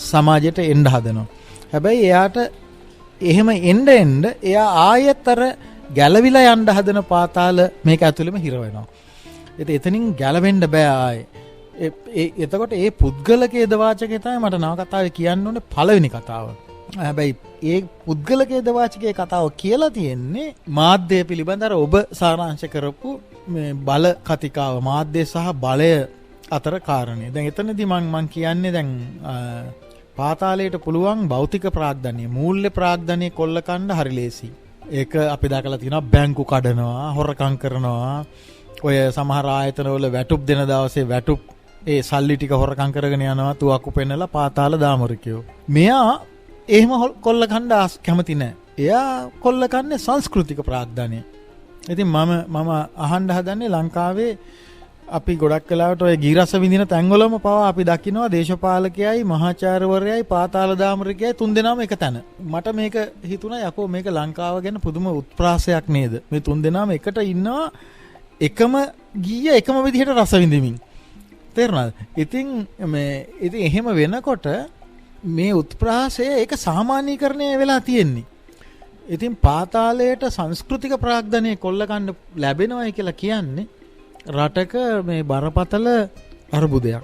සමාජයට එන්න හදනවා. හැබැයි එයාට එහෙම එන්න එයා ආයෙත් අර ගැලවිලා යන්න හදන පාතාල මේක ඇතුළෙම හිර වෙනවා. එතනින් ගැලවෙන්න බෑ ආයේ. එතකොට ඒ පුද්ගලකේද වාචකේ තමයි මට නවකතාවේ කියන්න ඕනේ පළවෙනි කතාව. හැබැයි ඒ පුද්ගලකේද වාචකයේ කතාව කියලා තියෙන්නේ මාධ්‍ය පිළිබඳව ඔබ සාරාංශ කරපු මේ බල කතිකාව මාධ්‍ය සහ බලය අතර කාරණේ. දැන් එතනදී මම කියන්නේ දැන් පාතාලයට පුළුවන් භෞතික ප්‍රාග්ධනය මූල්‍ය ප්‍රාග්ධනය කොල්ල කණ්ඩ හරි ලේසි. ඒක අපි දැකලා තියෙනවා බැංකු කඩනවා, හොරකම් කරනවා. ඔය සමහර ආයතනවල වැටුප් දෙන දවසේ වැටුප් ඒ සල්ලි ටික හොරකම් කරගෙන යනවා තුවක්කු පෙන්නලා පාතාල දාමරිකයෝ. මෙයා එහෙම කොල්ල කණ්ඩ කැමති නැහැ. එයා කොල්ල කන්නේ සංස්කෘතික ප්‍රාග්ධනය. ඉතින් මම අහන්න හදන්නේ ලංකාවේ අපි ගොඩක් වෙලාවට ඔය ගීරස විඳින තැන්වලම පවා අපි දකිනවා දේශපාලකයයි මහාචාර්යවරයයි පාතාල දාමරිකයයි තුන්දෙනාම එක තැන. මට මේක හිතුණා යකෝ මේක ලංකාව ගැන පුදුම උත්ප්‍රාසයක් නේද? මේ තුන්දෙනාම එකට ඉන්නවා එකම ගීය එකම විදිහට රස විඳිමින්. තේරුණාද? ඉතින් එහෙම වෙනකොට මේ උත්ප්‍රාසය ඒක සාමාන්‍යීකරණය වෙලා තියෙන්නේ. ඉතින් පාතාලයට සංස්කෘතික ප්‍රාග්ධනය කොල්ල ගන්න ලැබෙනවයි කියලා කියන්නේ රටක මේ බරපතල අර්බුදයක්.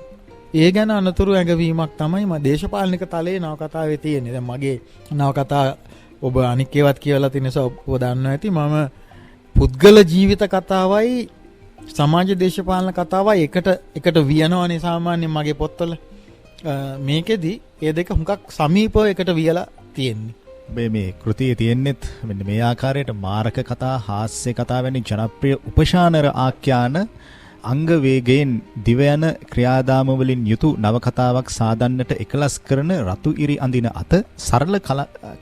ඒ ගැන අනතුරු ඇඟවීමක් තමයි මම දේශපාලනික තලයේ නවකතාවේ තියෙන්නේ. දැන් මගේ නවකතා ඔබ අනික් ඒවත් කියලා තියෙන නිසා ඔබ දන්නවා ඇති. මම පුද්ගල ජීවිත කතාවයි සමාජ දේශපාලන කතාවයි එකට වියනවනේ සාමාන්‍යයෙන් මගේ පොත්වල. මේකෙදි ඒ දෙක හුඟක් සමීපව එකට වියලා තියෙන්නේ. මේ කෘතියේ තියෙන්නෙත් මෙන්න මේ ආකාරයට මාරක කතා, හාස්‍ය කතා වැනි ජනප්‍රිය උපශානර ආඛ්‍යාන අංග වේගයෙන් දිව යන ක්‍රියාදාම වලින් යුතු නවකතාවක් සාදන්නට එකලස් කරන රතු ඉරි අඳින අත සරල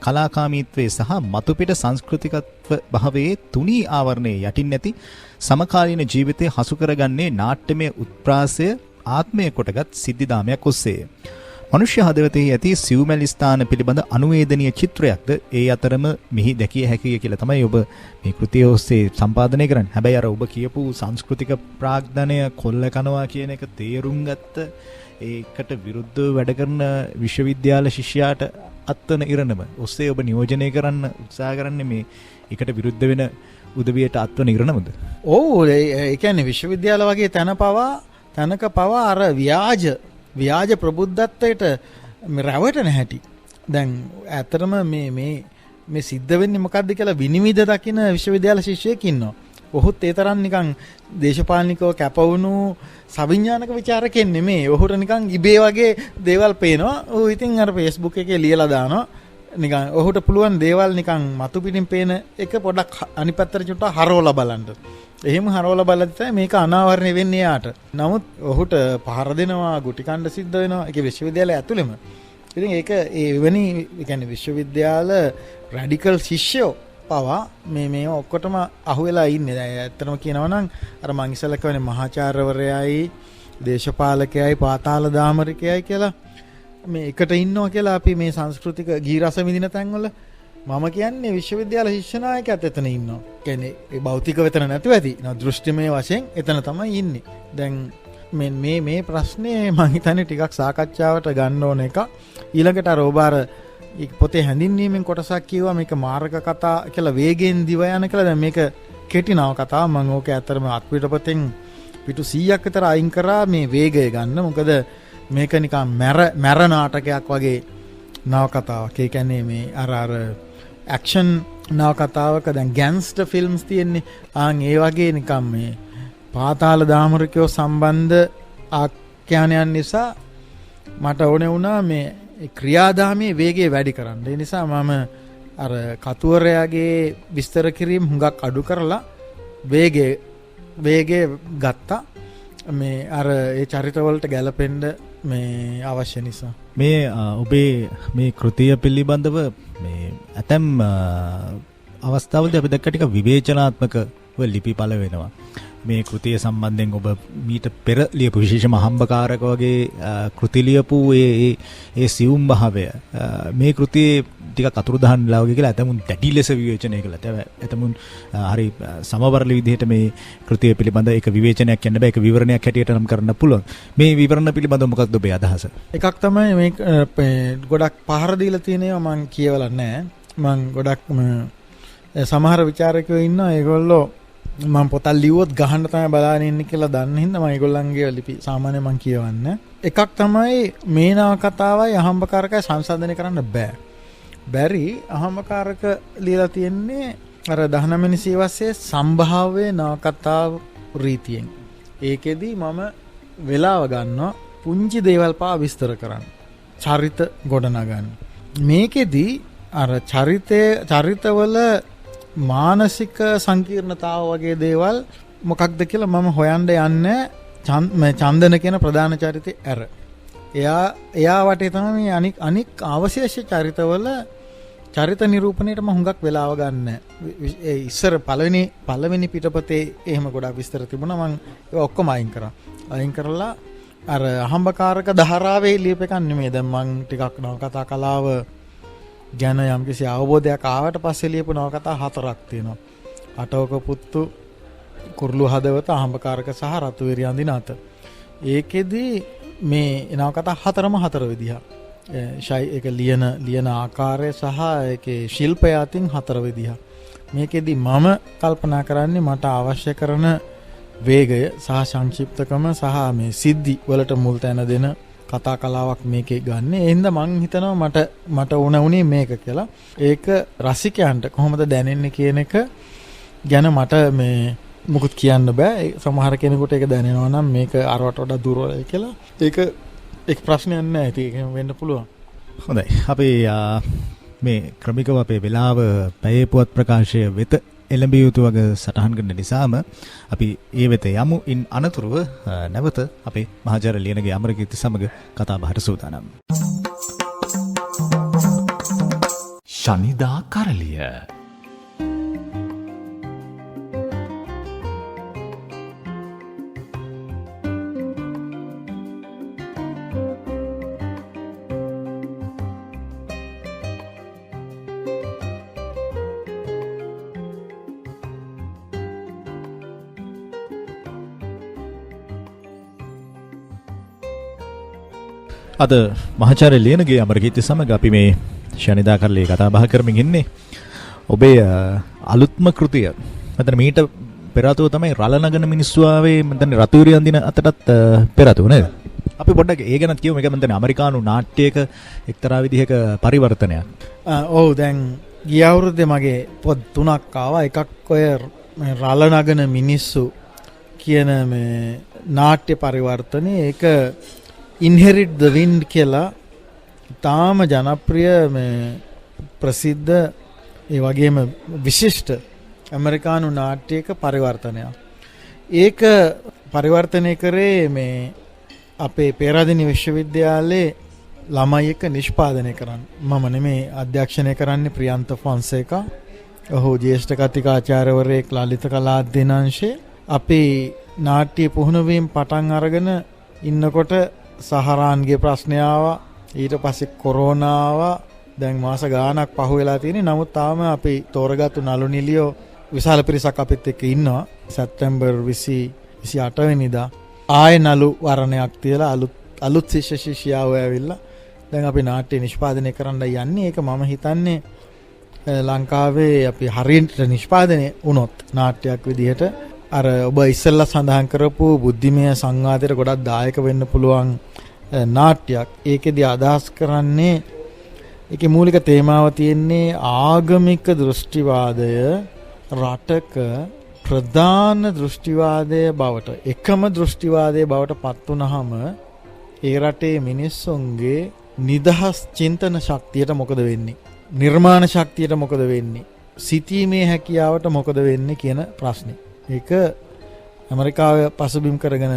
කලාකාමීත්වයේ සහ මතුපිට සංස්කෘතිකත්ව භාවයේ තුනී ආවරණයේ යටින් නැති සමකාලීන ජීවිතය හසු කරගන්නේ නාට්‍යමය උත්ප්‍රාසය ආත්මය කොටගත් සිද්ධිදාමයක් ඔස්සේ. මනුෂ්‍ය හදවතෙහි ඇති සිව්මැලි ස්ථාන පිළිබඳ අනුවේදනීය චිත්‍රයක්ද ඒ අතරම මෙහි දැකිය හැකිය කියලා තමයි ඔබ මේ කෘතිය ඔස්සේ සම්පාදනය කරන්නේ. හැබැයි අර ඔබ කියපු සංස්කෘතික ප්‍රාග්ධනය කොල්ල කනවා කියන එක තේරුම් ගත්ත ඒකට විරුද්ධව වැඩ කරන විශ්වවිද්‍යාල ශිෂ්‍යයාට අත්වන ඉරණම ඔස්සේ ඔබ නියෝජනය කරන්න උත්සාහ කරන්නේ මේ එකට විරුද්ධ වෙන උදවියට අත්වන ඉරණමද? ඔව් ඒ කියන්නේ විශ්වවිද්‍යාල වගේ තැනක පවා අර ව්‍යාජ ප්‍රබුද්ධත්වයට රැවටෙන හැටි. දැන් ඇත්තටම මේ සිද්ධ වෙන්නේ මොකද්ද කියලා විනිවිද දකින විශ්වවිද්‍යාල ශිෂ්‍යයෙක් ඉන්නවා. ඔහුත් ඒ තරම් නිකන් දේශපාලනිකව කැපවුණු සවිඥානික ਵਿਚාරකෙන් නෙමෙයි. ඔහුට නිකන් ඉබේ වගේ දේවල් පේනවා. ඌ ඉතින් අර Facebook එකේ ලියලා දානවා. නිකන් ඔහුට පුළුවන් දේවල් නිකන් මතු පිටින් පේන එක පොඩක් අනිත් පැත්තට චුට්ටක් හරවලා බලන්න. එහෙම හරවලා බලද්දි තමයි මේක අනාවරණය වෙන්නේ යාට. නමුත් ඔහුට පහර දෙනවා, ගුටි කණ්ඩ සිද්ධ වෙනවා. ඒක විශ්වවිද්‍යාලය ඇතුළෙම. ඉතින් ඒක එවැනි කියන්නේ විශ්වවිද්‍යාල රැඩිකල් ශිෂ්‍යෝ පවා මේ ඔක්කොටම අහුවෙලා ඉන්නේ. දැන් ඇත්තටම කියනවා නම් අර මං ඉස්සෙල්ලා කියන්නේ මහාචාර්යවරයයි, දේශපාලකයයි, පාතාල දාමරිකයයි කියලා මේ එකට ඉන්නවා කියලා අපි මේ සංස්කෘතික ගීරස විඳින තැන්වල මම කියන්නේ විශ්වවිද්‍යාල ශිෂ්‍ය නායකයත් එතන ඉන්නවා. කියන්නේ ඒ භෞතික වෙතන නැතුව ඇති. දෘෂ්ටිමය වශයෙන් එතන තමයි ඉන්නේ. දැන් මේ ප්‍රශ්නේ මම හිතන්නේ ටිකක් සාකච්ඡාවට ගන්න ඕන එක. ඊළඟට අර ඔබ අර පොතේ හැඳින්වීමෙන් කොටසක් කියවා මේක මාර්ග කතා කියලා වේගෙන් දිව යන කියලා. දැන් මේක කෙටි නව කතාව. මම ඕක ඇත්තටම අත්පිටපතෙන් පිටු 100ක් විතර අයින් කරා මේ වේගය ගන්න. මොකද මේක නිකන් මැර නාටකයක් වගේ නව කතාවක්. ඒ කියන්නේ මේ අර ඇක්ෂන් නව කතාවක දැන් ගැන්ස්ටර් ෆිල්ම්ස් තියෙන්නේ. ඒ වගේ නිකන් මේ පාතාල දාමරිකයෝ සම්බන්ධ ආඛ්‍යානයන් නිසා මට ඕනේ වුණා මේ ක්‍රියාදාමයේ වේගය වැඩි කරන්න. ඒ නිසා මම අර කතුවරයාගේ විස්තර කිරීම හුඟක් අඩු කරලා වේගය ගත්තා. මේ අර ඒ චරිතවලට ගැලපෙන්න මේ අවශ්‍ය නිසා. මේ ඔබේ මේ කෘතිය පිළිබඳව මේ ඇතැම් අවස්ථාවලදී අපි දැක්ක ටික විවේචනාත්මකව ලිපි පළ වෙනවා. මේ කෘතිය සම්බන්ධයෙන් ඔබ මීට පෙර ලියපු විශේෂම හම්බකාරක වගේ කෘති ලියපු ඒ සියුම් භාවය මේ කෘතියේ ටිකක් අතුරුදහන් වෙලා වගේ කියලා ඇතමුන් දැඩි ලෙස විවේචනය කළා. ඇතමුන් හරි සමබරල විදිහට මේ කෘතිය පිළිබඳ ඒක විවේචනයක් කියන්න බෑ. ඒක විවරණයක් හැටියට නම් කරන්න පුළුවන්. මේ විවරණ පිළිබඳව මොකක්ද ඔබේ අදහස? එකක් තමයි මේ ගොඩක් පහර දීලා තියෙනවා මම කියවලා නැහැ. මම ගොඩක් සමහර විචාරකයෝ ඉන්නවා ඒගොල්ලෝ මම පොතක් ලිව්වොත් ගහන්න තමයි බලාගෙන ඉන්නේ කියලා දන්න හින්දා මම ඒගොල්ලන්ගේ ලිපි සාමාන්‍යයෙන් මම කියවන්නේ. එකක් තමයි මේ නව කතාවයි අහම්බකාරකයි සංසන්දනය කරන්න බැරි. අහම්බකාරක ලියලා තියෙන්නේ අර 19 වෙනි සියවසේ සම්භාව්‍ය නව කතාව රීතියෙන්. ඒකෙදි මම වෙලාව ගන්නවා පුංචි දේවල් පවා විස්තර කරන්න. චරිත ගොඩනගන්න. මේකෙදි අර චරිතවල මානසික සංකීර්ණතාව වගේ දේවල් මොකක්ද කියලා මම හොයන්න යන්නේ චන්දන කියන ප්‍රධාන චරිතේ ඇර. එයා වටේ තමයි අනික් අවශේෂ චරිතවල චරිත නිරූපණයට මම හුඟක් වෙලාව ගන්න. ඉස්සර පළවෙනි පිටපතේ එහෙම ගොඩක් විස්තර තිබුණා. මම ඒක ඔක්කොම අයින් කරා. අයින් කරලා අර අහඹකාරක ධාරාවේ ලියප එකක් නෙමෙයි. දැන් මම ටිකක් නවකතා කලාව ගැන යම්කිසි අවබෝධයක් ආවට පස්සේ ලියපු නවකතා 4ක් තියෙනවා. අටවක පුත්තු, කුරුළු හදවත, අහඹකාරක සහ රතුවිරි අඳින අත. ඒකෙදි මේ නවකතා 4ම 4 විදිහක්. ඒක ලියන ආකාරය සහ ඒකේ ශිල්පය අතින් 4 විදිහක්. මේකෙදි මම කල්පනා කරන්නේ මට අවශ්‍ය කරන වේගය සහ සංක්ෂිප්තකම සහ මේ සිද්ධි වලට මුල් තැන දෙන කතා කලාවක් මේකේ ගන්න. ඒ හින්දා මං හිතනවා මට උනේ මේක කියලා. ඒක රසිකයන්ට කොහොමද දැනෙන්නේ කියන එක ගැන මට මේ මුකුත් කියන්න බෑ. සමහර කෙනෙකුට ඒක දැනෙනවා නම් මේක අරවට වඩා දුර්වලයි කියලා. ඒක ප්‍රශ්නයක් නෑ. ඒක වෙන්න පුළුවන්. හොඳයි. අපි මේ ක්‍රමිකව අපේ වෙලාව පැයේ පුවත් ප්‍රකාශය වෙත එළඹිය යුතු වගේ සටහන් කරන නිසාම අපි ඒ වෙත යමු. ඉන් අනතුරුව නැවත අපේ මහාචාර්ය ලියනගේ අමරකීර්ති සමග කතා බහට සූදානම්. ශනිදා කරලිය. අද මහාචාර්ය ලියනගේ අමරකීර්ති සමග අපි මේ ශනිදා කරලිය කතා බහ කරමින් ඉන්නේ. ඔබේ අලුත්ම කෘතිය. මතන මීට පෙරාතුව තමයි රළ නගන මිනිස්සු ආවේ. මතන රතුවිරි අඳින අතටත් පෙරාතුව නේද? අපි පොඩ්ඩක් ඒ ගැනත් කියමු. මේක මතන ඇමරිකානු නාට්‍යයක එක්තරා විදිහක පරිවර්තනයක්. ඔව් දැන් ගිය අවුරුද්දේ මගේ පොත් 3ක් ආවා. එකක් ඔය රළ නගන මිනිස්සු කියන මේ නාට්‍ය පරිවර්තනේ. ඒක Inherit the Wind කියලා තාම ජනප්‍රිය මේ ප්‍රසිද්ධ ඒ වගේම විශිෂ්ට ඇමරිකානු නාට්‍යයක පරිවර්තනයක්. ඒක පරිවර්තනය කරේ මේ අපේ පේරාදෙණිය විශ්වවිද්‍යාලයේ ළමයි එක්ක නිෂ්පාදනය කරන්න. මම නෙමේ අධ්‍යක්ෂණය කරන්නේ ප්‍රියන්ත ෆොන්සේකා. ඔහු ජ්‍යෙෂ්ඨ කතිකාචාර්යවරයෙක් ලලිත කලා අධ්‍යනාංශයේ. අපේ නාට්‍ය පුහුණුවීම් පටන් අරගෙන ඉන්නකොට සහරාන්ගේ ප්‍රශ්නය ආවා. ඊට පස්සේ කොරෝනා ආවා. දැන් මාස ගාණක් පහු වෙලා තියෙන්නේ. නමුත් තාම අපි තෝරගත්තු නළු නිලියෝ විශාල පිරිසක් අපිත් එක්ක ඉන්නවා. සැප්තැම්බර් 28 වෙනිදා ආයේ නළු වර්ණයක් තියලා අලුත් ශිෂ්‍ය ශිෂ්‍යාවෝ ඇවිල්ලා දැන් අපි නාට්‍ය නිෂ්පාදනය කරන්න යන්නේ. ඒක මම හිතන්නේ ලංකාවේ අපි හරියට නිෂ්පාදනය වුණොත් නාට්‍යයක් විදිහට අර ඔබ ඉස්සෙල්ලා සඳහන් කරපු බුද්ධිමය සංවාදයට ගොඩක් දායක වෙන්න පුළුවන් නාට්‍යයක්. ඒකෙදි අදහස් කරන්නේ ඒකේ මූලික තේමාව තියෙන්නේ ආගමික දෘෂ්ටිවාදය රටක ප්‍රධාන දෘෂ්ටිවාදය බවට, එකම දෘෂ්ටිවාදය බවට පත් වුනහම ඒ රටේ මිනිස්සුන්ගේ නිදහස් චින්තන ශක්තියට මොකද වෙන්නේ? නිර්මාණ ශක්තියට මොකද වෙන්නේ? සිතීමේ හැකියාවට මොකද වෙන්නේ කියන ප්‍රශ්නේ. ඒක ඇමරිකාව පසුබිම් කරගෙන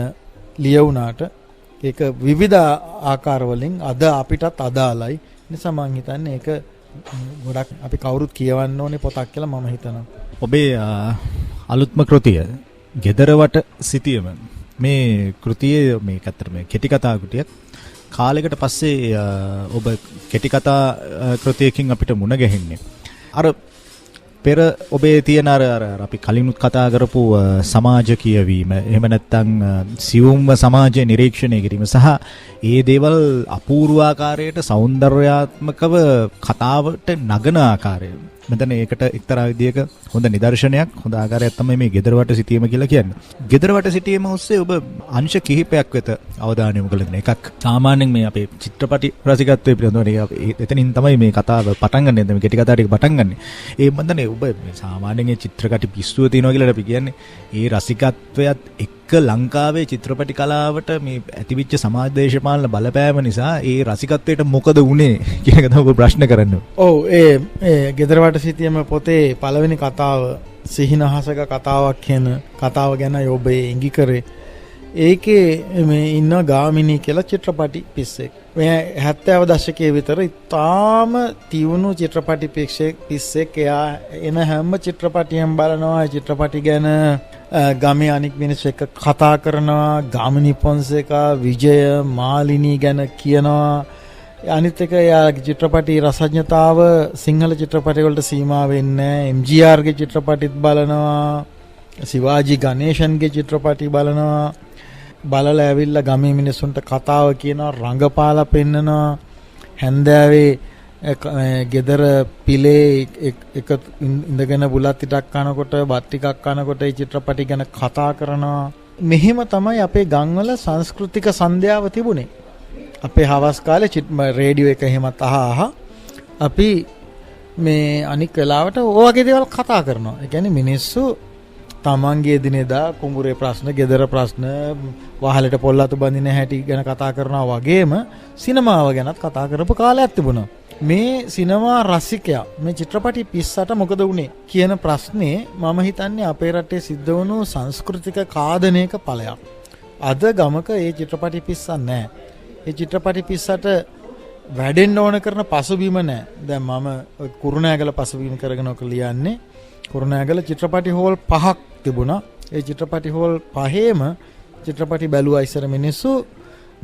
ලියවුණාට ඒක විවිධ ආකාරවලින් අද අපිටත් අදාළයි. නිසා මම හිතන්නේ ඒක ගොඩක් අපි කවුරුත් කියවන්න ඕනේ පොතක් කියලා මම හිතනවා. ඔබේ අලුත්ම කෘතිය ගෙදරවට සිටියම මේ කෘතියේ මේක අතර මේ කෙටි කතා කෘතියක්. කාලයකට පස්සේ ඔබ කෙටි කතා කෘතියකින් අපිට මුණ ගැහෙන්නේ. අර පෙර ඔබේ තියෙන අර අපි කලිනුත් කතා කරපු සමාජ කියවීම, එහෙම නැත්නම් සියුම්ව සමාජය නිරීක්ෂණය කිරීම සහ ඒ දේවල් අපූර්ව ආකාරයට සෞන්දර්යාත්මකව කතාවට නගන ආකාරය. මෙතන ඒකට එක්තරා විදියක හොඳ නිදර්ශනයක්, හොඳ ආකාරයක් තමයි මේ ගෙදරවට සිටීම කියලා කියන්නේ. ගෙදරවට සිටීම ඔස්සේ ඔබ අංශ කිහිපයක් වෙත අවධානය යොමු කළ දෙන එකක්. සාමාන්‍යයෙන් මේ අපේ චිත්‍රපටි රසිකත්වයේ පිළිබඳව එතනින් තමයි මේ කතාව පටන් ගන්න. මේ කෙටි කතාව ටික පටන් ගන්න. ඒ මන්දනේ ඔබ මේ සාමාන්‍යයෙන් චිත්‍රකටි පිස්සුව තියනවා කියලා අපි කියන්නේ. ඒ රසිකත්වයත් එක්ක ලංකාවේ චිත්‍රපටි කලාවට මේ ඇතිවිච්ච සමාජ දේශපාලන බලපෑම නිසා ඒ රසිකත්වයට මොකද වුනේ කියන එක තමයි ඔබ ප්‍රශ්න කරන්නේ. ඔව් ඒ ගෙදරවට සිටියම පොතේ පළවෙනි කතාව සිහිනහසක කතාවක් කියන කතාව ගැන ඔබ ඉඟි කරේ. ඒකේ මේ ඉන්න ගාමිණී කියලා චිත්‍රපටි පිස්සෙක්. මේ 70 දශකයේ විතර ඉතාම තියුණු චිත්‍රපටි පිස්සෙක්. එයා එන හැම චිත්‍රපටියම බලනවා. චිත්‍රපටි ගැන ගමේ අනික් මිනිස්සු එක්ක කතා කරනවා. ගාමිණී පොන්සේකා, විජය, මාලිනී ගැන කියනවා. අනිත් එක එයාගේ චිත්‍රපටි රසඥතාව සිංහල චිත්‍රපටි වලට සීමා වෙන්නේ නැහැ. MGR ගේ චිත්‍රපටිත් බලනවා. සිවාජි ගණේෂන්ගේ චිත්‍රපටි බලනවා. බලලා ඇවිල්ලා ගමේ මිනිස්සුන්ට කතාව කියනවා, රංගපාලා පෙන්නනවා. හැන්දෑවේ ගෙදර පිලේ එක ඉඳගෙන බුලත් ටිකක් කනකොට, බත් ටිකක් කනකොට ඒ චිත්‍රපටි ගැන කතා කරනවා. මෙහෙම තමයි අපේ ගම්වල සංස්කෘතික සන්ධ්‍යාව තිබුණේ. අපේ හවස් කාලේ රේඩියෝ එක එහෙමත් අපි මේ අනික් වෙලාවට ඔය වගේ දේවල් කතා කරනවා. ඒ කියන්නේ මිනිස්සු තමන්ගේ දිනේදා කුඹුරේ ප්‍රශ්න, ගෙදර ප්‍රශ්න, වහලට පොල්ලතු බඳින හැටි ගැන කතා කරනවා වගේම සිනමාව ගැනත් කතා කරපු කාලයක් තිබුණා. මේ සිනමා රසිකයා මේ චිත්‍රපටි පිස්සට මොකද වුනේ කියන ප්‍රශ්නේ මම හිතන්නේ අපේ රටේ සිද්ධ වුණු සංස්කෘතික කාදනයක ඵලයක්. අද ගමක ඒ චිත්‍රපටි පිස්සක් නැහැ. ඒ චිත්‍රපටි පිස්සට වැඩෙන්න ඕන කරන පසුබිම නැහැ. දැන් මම කුරුණෑගල පසුබිම කරගෙන ඔක ලියන්නේ. කුරුණෑගල චිත්‍රපටි හෝල් 5ක් තිබුණා. ඒ චිත්‍රපටි හෝල් 5ේම චිත්‍රපටි බැලුවා ඉස්සර මිනිස්සු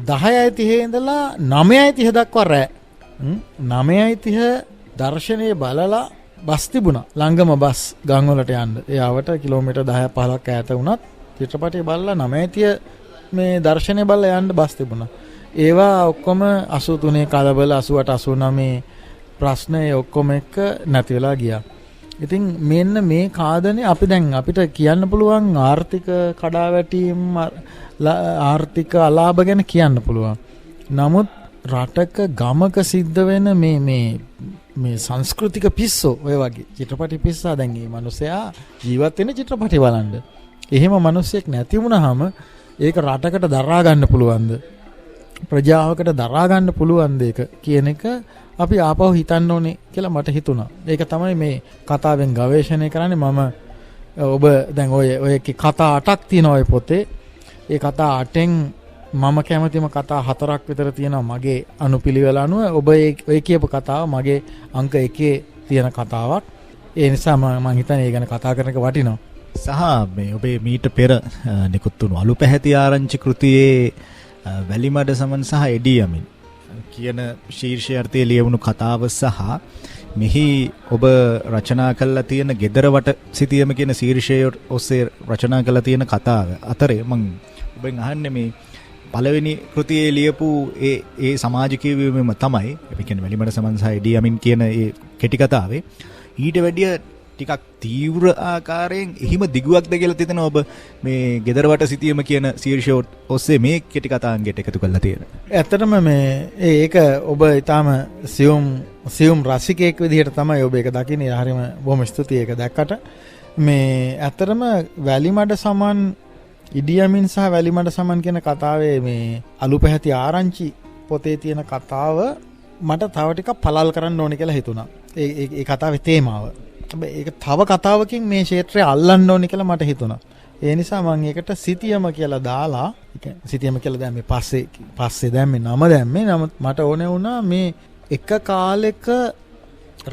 10:30 ඉඳලා 9:30 දක්වා රෑ. 9:30 දර්ශනයේ බලලා බස් තිබුණා. ළඟම බස් ගම් වලට යන්න. එයාවට කිලෝමීටර් 10 15ක් ඈත වුණත් චිත්‍රපටිය බලලා 9:30 මේ දර්ශනය බලලා යන්න බස් තිබුණා. ඒවා ඔක්කොම 83 කලබල 88 89 ප්‍රශ්න ඒ ඔක්කොම එක නැති වෙලා ගියා. ඉතින් මෙන්න මේ කාදනේ අපි දැන් අපිට කියන්න පුළුවන් ආර්ථික කඩාවැටීම් ආර්ථික අලාභ ගැන කියන්න පුළුවන්. නමුත් රටක ගමක සිද්ධ වෙන මේ සංස්කෘතික පිස්සෝ ඔය වගේ චිත්‍රපටි පිස්සා දැන් මේ මිනිස්සයා ජීවත් වෙන චිත්‍රපටි බලන්න. එහෙම මිනිස්සෙක් නැති වුණාම ඒක රටකට දරා ගන්න පුළුවන්ද? ප්‍රජාවකට දරා ගන්න පුළුවන්ද ඒක කියන එක අපි ආපහු හිතන්න ඕනේ කියලා මට හිතුණා. ඒක තමයි මේ කතාවෙන් ගවේෂණය කරන්නේ. මම ඔබ දැන් ඔය කතා 8ක් තියෙනවා ඔය පොතේ. ඒ කතා 8න් මම කැමතිම කතා 4ක් විතර තියෙනවා මගේ අනුපිළිවෙල අනුව. ඔබ ඔය කියපු කතාව මගේ අංක 1 තියෙන කතාවක්. ඒ නිසා මම හිතන්නේ ඒ ගැන කතා කරන එක වටිනවා. සහ මේ ඔබේ මීට පෙර නිකුත් වුණු අලු පැහැති ආරංචි කෘතියේ වැලිමඩ සමන් සහ එඩියමින් කියන ශීර්ෂාර්ථයේ ලියවුණු කතාව සහ මෙහි ඔබ රචනා කළා තියෙන ගෙදරවට සිටියම කියන ශීර්ෂය ඔස්සේ රචනා කළා තියෙන කතාව අතරේ මම ඔබෙන් අහන්නේ මේ පළවෙනි කෘතියේ ලියපු ඒ සමාජිකීය වීමම තමයි අපි කියන්නේ වැලිමඩ සමන් සහ එඩියමින් කියන ඒ කෙටි කතාවේ ඊට වැඩිය ටිකක් තීව්‍ර ආකාරයෙන් එහිම දිගුවක්ද කියලා තිතන ඔබ මේ ගෙදරවට සිටීම කියන ශීර්ෂය ඔස්සේ මේ කෙටි කතාංගයට එකතු කරලා තියෙනවා. ඇත්තටම මේ ඒක ඔබ ඊටාම සියුම් රසිකයෙක් විදිහට තමයි ඔබ ඒක දකින්නේ. හරියම බොහොම ස්තුතියි ඒක දැක්කට. මේ ඇත්තටම වැලිමඩ සමන් ඉඩියමින් සහ වැලිමඩ සමන් කියන කතාවේ මේ අලු පැහැති ආරංචි පොතේ තියෙන කතාව මට තව ටිකක් පළල් කරන්න ඕනේ කියලා හිතුණා. ඒ කතාවේ තේමාව ඒක තව කතාවකින් මේ ක්ෂේත්‍රය අල්ලන්න ඕනේ කියලා මට හිතුණා. ඒ නිසා මම ඒකට සිටියම කියලා දාලා, සිටියම කියලා දැම්මේ පස්සේ දැම්මේ නම දැම්මේ. නමුත් මට ඕනේ වුණා මේ එක කාලෙක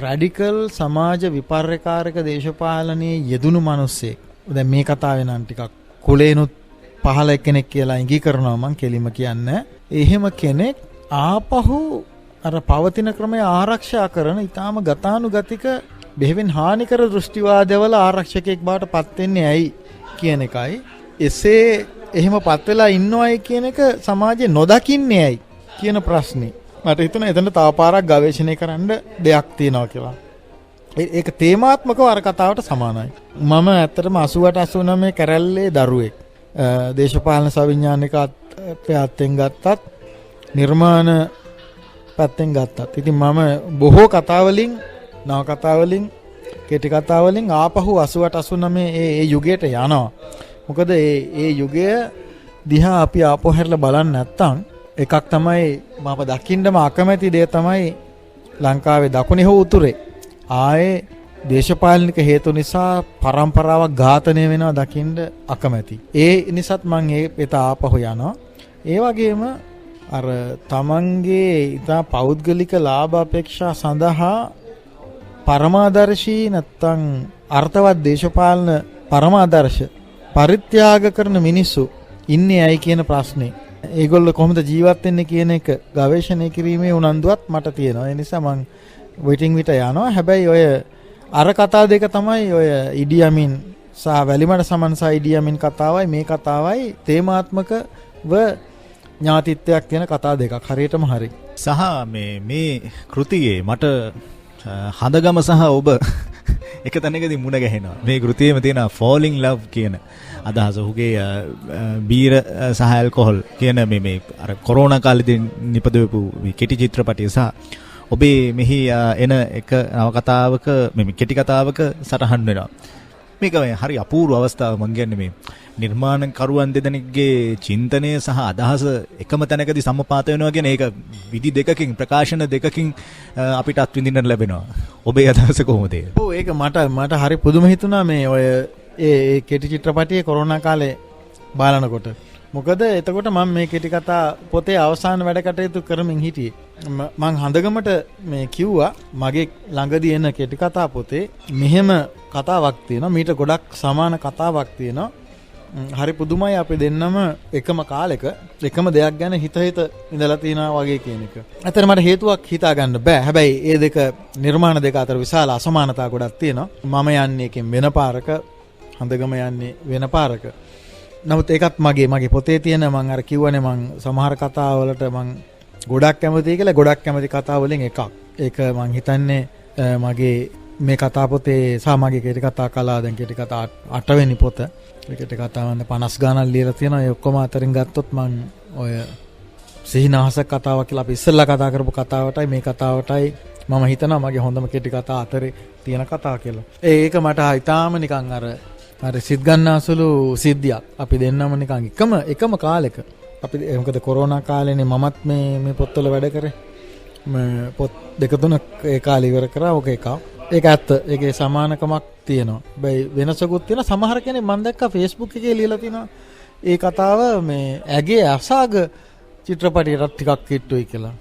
රැඩිකල් සමාජ විපර්යකාරක දේශපාලනයේ යෙදුණු මිනිස්සෙක්. දැන් මේ කතාවේ නම් ටිකක් කුලේනුත් පහළ කෙනෙක් කියලා ඉඟි කරනවා මං කෙලිම කියන්නේ. එහෙම කෙනෙක් ආපහු අර පවතින ක්‍රමය ආරක්ෂා කරන ඊටාම ගතානුගතික බෙහෙවින් හානිකර දෘෂ්ටිවාදවල ආරක්ෂකයෙක් බවට පත් වෙන්නේ ඇයි කියන එකයි. එසේ එහෙම පත් වෙලා ඉන්නවයි කියන එක සමාජයේ නොදකින්නේ ඇයි කියන ප්‍රශ්නේ. මට හිතුණා එතන තව පාරක් ගවේෂණය කරන්න දෙයක් තියෙනවා කියලා. ඒක තේමාත්මකව අර කතාවට සමානයි. මම ඇත්තටම 88 89 කැරැල්ලේ දරුවෙක්. දේශපාලන සවිඥානික පැත්තෙන් ගත්තත් නිර්මාණ පැත්තෙන් ගත්තත්. ඉතින් මම බොහෝ කතාවලින් නව කතාවලින් කෙටි කතාවලින් ආපහු 88 89 ඒ යුගයට යනවා. මොකද ඒ යුගය දිහා අපි ආපහු හැරලා බලන්න නැත්තම් එකක් තමයි මම දකින්නම අකමැති දේ තමයි ලංකාවේ දකුණේ හෝ උතුරේ ආයේ දේශපාලනික හේතු නිසා පරම්පරාවක් ඝාතනය වෙනවා දකින්න අකමැති. ඒ නිසාත් මම ඒ පිට ආපහු යනවා. ඒ වගේම අර තමන්ගේ ඉතා පෞද්ගලික ලාභ අපේක්ෂා සඳහා පරමාදර්ශී නැත්තම් අර්ථවත් දේශපාලන පරමාදර්ශ පරිත්‍යාග කරන මිනිස්සු ඉන්නේ ඇයි කියන ප්‍රශ්නේ. ඒගොල්ලෝ කොහොමද ජීවත් වෙන්නේ කියන එක ගවේෂණය කිරීමේ උනන්දුවත් මට තියෙනවා. ඒ නිසා මම වෙටින් විට යනවා. හැබැයි ඔය අර කතා දෙක තමයි ඔය ඉඩියමින් සහ වැලිමඩ සමන් සහ ඉඩියමින් කතාවයි මේ කතාවයි තේමාත්මකව ඥාතිත්වයක් තියෙන කතා දෙකක්. හරියටම හරි. සහ මේ කෘතියේ මට හඳගම සහ ඔබ එක තැනකදී මුණ ගැහෙනවා. මේ කෘතියේම තියෙන falling love කියන අදහස. ඔහුගේ බීර සහ ඇල්කොහොල් කියන මේ අර කොරෝනා කාලේදී නිපදවපු කෙටි චිත්‍රපටය සහ ඔබේ මෙහි එන එක නවකතාවක මේ කෙටි කතාවක සටහන් වෙනවා. මේක හරි අපූර්ව අවස්ථාවක්. මම කියන්නේ මේ නිර්මාණකරුවන් දෙදෙනෙක්ගේ චින්තනය සහ අදහස එකම තැනකදී සමපාත වෙනවා කියන ඒක විදි දෙකකින් ප්‍රකාශන දෙකකින් අපිට අත්විඳින්න ලැබෙනවා. ඔබේ අදහස කොහොමද? ඔව් ඒක මට හරි පුදුම හිතුණා මේ ඔය ඒ කෙටි චිත්‍රපටියේ කොරෝනා කාලේ බලනකොට. මොකද එතකොට මම මේ කෙටි කතා පොතේ අවසාන වැඩ කටයුතු කරමින් හිටියේ. මං හඳගමට මේ කිව්වා මගේ ළඟදී එන කෙටි කතා පොතේ මෙහෙම කතාවක් තියෙනවා. මීට ගොඩක් සමාන කතාවක් තියෙනවා. හරි පුදුමයි අපි දෙන්නම එකම කාලෙක එකම දෙයක් ගැන හිත ඉඳලා තියනවා වගේ කියන එක. ඇත්තට මට හේතුවක් හිතා ගන්න බෑ. හැබැයි ඒ දෙක නිර්මාණ දෙක අතර විශාල අසමානතා ගොඩක් තියෙනවා. මම යන්නේ එකෙන් වෙන පාරක, හඳගම යන්නේ වෙන පාරක. නමුත් ඒකත් මගේ පොතේ තියෙන මම අර කිව්වනේ මම සමහර කතා වලට මම ගොඩක් කැමතියි කියලා. ගොඩක් කැමති කතා වලින් එකක්. ඒක මම හිතන්නේ මගේ මේ කතා පොතේ සහ මගේ කෙටි කතා කලාව දැන් කෙටි කතා 8 වෙනි පොත. ඒ කෙටි කතාවන් 50 ගානක් ලියලා තියෙනවා. ඒ ඔක්කොම අතරින් ගත්තොත් මම ඔය සිහිනහසක් කතාවක් කියලා අපි ඉස්සෙල්ලා කතා කරපු කතාවටයි මේ කතාවටයි මම හිතනවා මගේ හොඳම කෙටි කතා අතරේ තියෙන කතාව කියලා. ඒක මට හිතාම නිකන් අර සිත් ගන්නාසුළු සිද්ධියක්. අපි දෙන්නම නිකන් එකම කාලෙක අපි මොකද කොරෝනා කාලේනේ මමත් මේ පොත්වල වැඩ කරේ. පොත් දෙක තුනක් ඒ කාලේ ඉවර කරා. ඔක එකක්. ඒක ඇත්ත. ඒකේ සමානකමක් තියෙනවා. හැබැයි වෙනසකුත් තියෙනවා. සමහර කෙනෙක් මම දැක්කා Facebook එකේ ලියලා තිනවා ඒ කතාව මේ ඇගේ අසාග චිත්‍රපටයටත් ටිකක් කිට්ටුයි කියලා.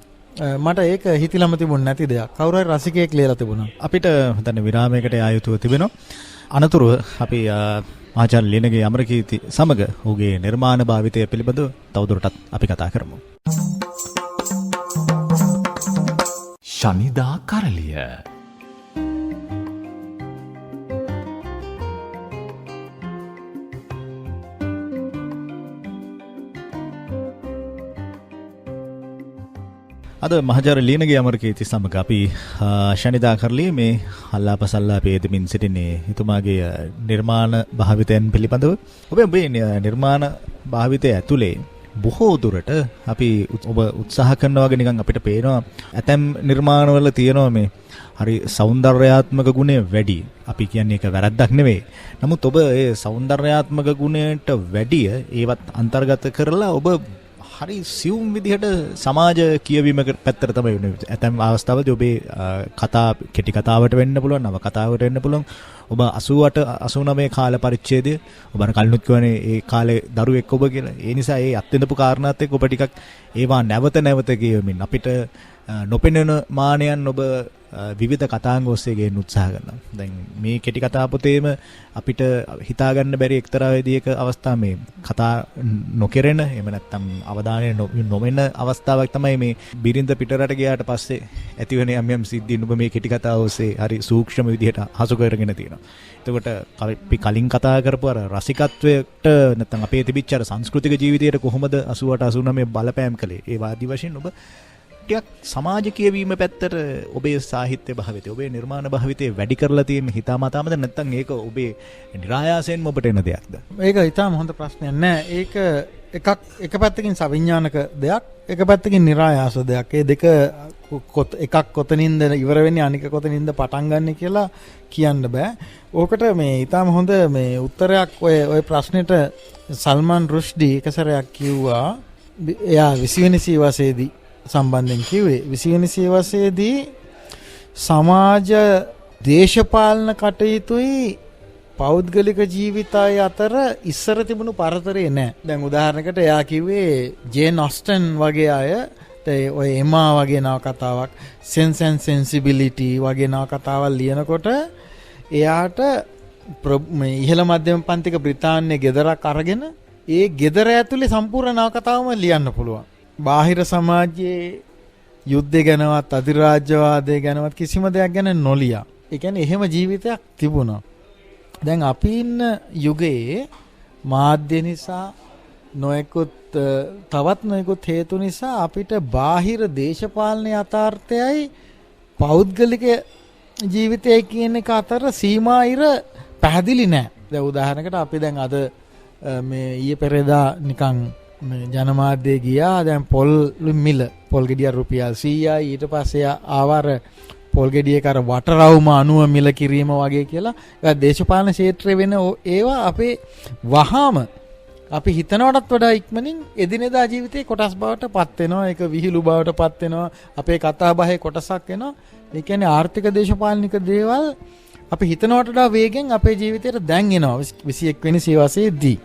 මට ඒක හිතිලම තිබුණ නැති දෙයක්. කවුරු හරි රසිකයෙක් ලියලා තිබුණා. අපිට හිතන්නේ විරාමයකට යා යුතුව තිබෙනවා. අනතුරුව අපි ආචාර්ය ලියනගේ අමරකීර්ති සමග ඔහුගේ නිර්මාණ භාවිතය පිළිබඳව තවදුරටත් අපි කතා කරමු. ශනිදා කරලිය. අද මහාචාර්ය ලියනගේ අමරකීර්ති සමග අපි ශනිදා කරලිය මේ හල්ලාපසල්ලා පේදමින් සිටින්නේ එතුමාගේ නිර්මාණ භාවිතයන් පිළිබඳව. ඔබේ නිර්මාණ භාවිතය ඇතුලේ බොහෝ දුරට අපි ඔබ උත්සාහ කරනවා වගේ නිකන් අපිට පේනවා ඇතැම් නිර්මාණවල තියෙනවා මේ හරි සෞන්දර්යාත්මක ගුණය වැඩි. අපි කියන්නේ ඒක වැරද්දක් නෙවෙයි. නමුත් ඔබ ඒ සෞන්දර්යාත්මක ගුණයට වැඩිය ඒවත් අන්තර්ගත කරලා ඔබ හරි සියුම් විදිහට සමාජ කියවීම පැත්තට තමයි වෙන්නේ. ඇතැම් අවස්ථාවලදී ඔබේ කතා කෙටි කතාවට වෙන්න පුළුවන්, නව කතාවට වෙන්න පුළුවන්. ඔබ 88 89 කාල පරිච්ඡේදය ඔබ කලිනුත් කියවනේ ඒ කාලේ දරුවෙක් ඔබ කියලා. ඒ නිසා ඒ අත්විඳපු කාරණාත් එක්ක ඔබ ටිකක් ඒවා නැවත කියවමින් අපිට නොපෙනෙන මානයන් ඔබ විවිධ කතාංග ඔස්සේ ගේන්න උත්සාහ කරනවා. දැන් මේ කෙටි කතා පොතේම අපිට හිතා ගන්න බැරි එක්තරා විදියක අවස්ථා මේ කතා නොකරන එහෙම නැත්නම් අවධානය නොවෙන අවස්ථාවක් තමයි මේ බිරිඳ පිටරට ගියාට පස්සේ ඇතිවෙන යම් සිද්ධීන් ඔබ මේ කෙටි කතාව ඔස්සේ හරි සූක්ෂම විදිහට හසු කරගෙන තියෙනවා. එතකොට අපි කලින් කතා කරපු අර රසිකත්වයට නැත්නම් අපේ තිබිච්ච අර සංස්කෘතික ජීවිතයට කොහොමද 88 89 බලපෑම් කළේ? ඒ වාදී වශයෙන් ඔබ ටිකක් සමාජ කියවීම පැත්තට ඔබේ සාහිත්‍ය භාවිතය ඔබේ නිර්මාණ භාවිතය වැඩි කරලා තියෙන හිතාමතාමද නැත්නම් ඒක ඔබේ නිරායාසයෙන්ම ඔබට එන දෙයක්ද? ඒක ඊටම හොඳ ප්‍රශ්නයක් නෑ. ඒක එක පැත්තකින් සවිඥානික දෙයක්, එක පැත්තකින් නිරායාස දෙයක්. ඒ දෙක එකක් කොතනින්ද ඉවර වෙන්නේ අනික කොතනින්ද පටන් ගන්න කියලා කියන්න බෑ. ඕකට මේ ඊටම හොඳ මේ උත්තරයක් ඔය ප්‍රශ්නෙට සල්මාන් රුෂ්ඩි එක සැරයක් කිව්වා. එයා 20 වෙනි සියවසේදී සම්බන්ධයෙන් කිව්වේ 20 වෙනි සියවසේදී සමාජ දේශපාලන කටයුතුයි පෞද්ගලික ජීවිතය අතර ඉස්සර තිබුණු පරතරේ නැහැ. දැන් උදාහරණයකට එයා කිව්වේ ජේන් ඔස්ටන් වගේ අය ඔය එමා වගේ නවකතාවක් Sense and Sensibility වගේ නවකතාවල් ලියනකොට එයාට ඉහළ මධ්‍යම පන්තික බ්‍රිතාන්‍ය ගෙදරක් අරගෙන ඒ ගෙදර ඇතුලේ සම්පූර්ණ නවකතාවම ලියන්න පුළුවන්. බාහිර සමාජයේ යුද්ධය ගැනවත් අධිරාජ්‍යවාදය ගැනවත් කිසිම දෙයක් ගැන නොලියා. ඒ කියන්නේ එහෙම ජීවිතයක් තිබුණා. දැන් අපි ඉන්න යුගයේ මාධ්‍ය නිසා තවත් නොයෙකුත් හේතු නිසා අපිට බාහිර දේශපාලන යථාර්ථයයි පෞද්ගලික ජීවිතය කියන එක අතර සීමායිර පැහැදිලි නැහැ. දැන් උදාහරණයකට අපි දැන් අද මේ ඊයේ පෙරේදා නිකන් මේ ජනමාධ්‍යයේ ගියා. දැන් පොල් ගෙඩිය රුපියල් 100යි ඊට පස්සේ ආවර පොල් ගෙඩියක අර වටරවුම 90 මිල කිරීම වගේ කියලා. ඒක දේශපාලන ක්ෂේත්‍රයේ වෙන ඒවා අපේ වහාම අපි හිතනවටත් වඩා ඉක්මනින් එදිනෙදා ජීවිතේ කොටස් බවට පත් වෙනවා. ඒක විහිළු බවට පත් වෙනවා. අපේ කතා බහේ කොටසක් වෙනවා. ඒ කියන්නේ ආර්ථික දේශපාලනික දේවල් අපි හිතනවට වඩා වේගෙන් අපේ ජීවිතේට දැන් එනවා 21 වෙනි සියවසේදී.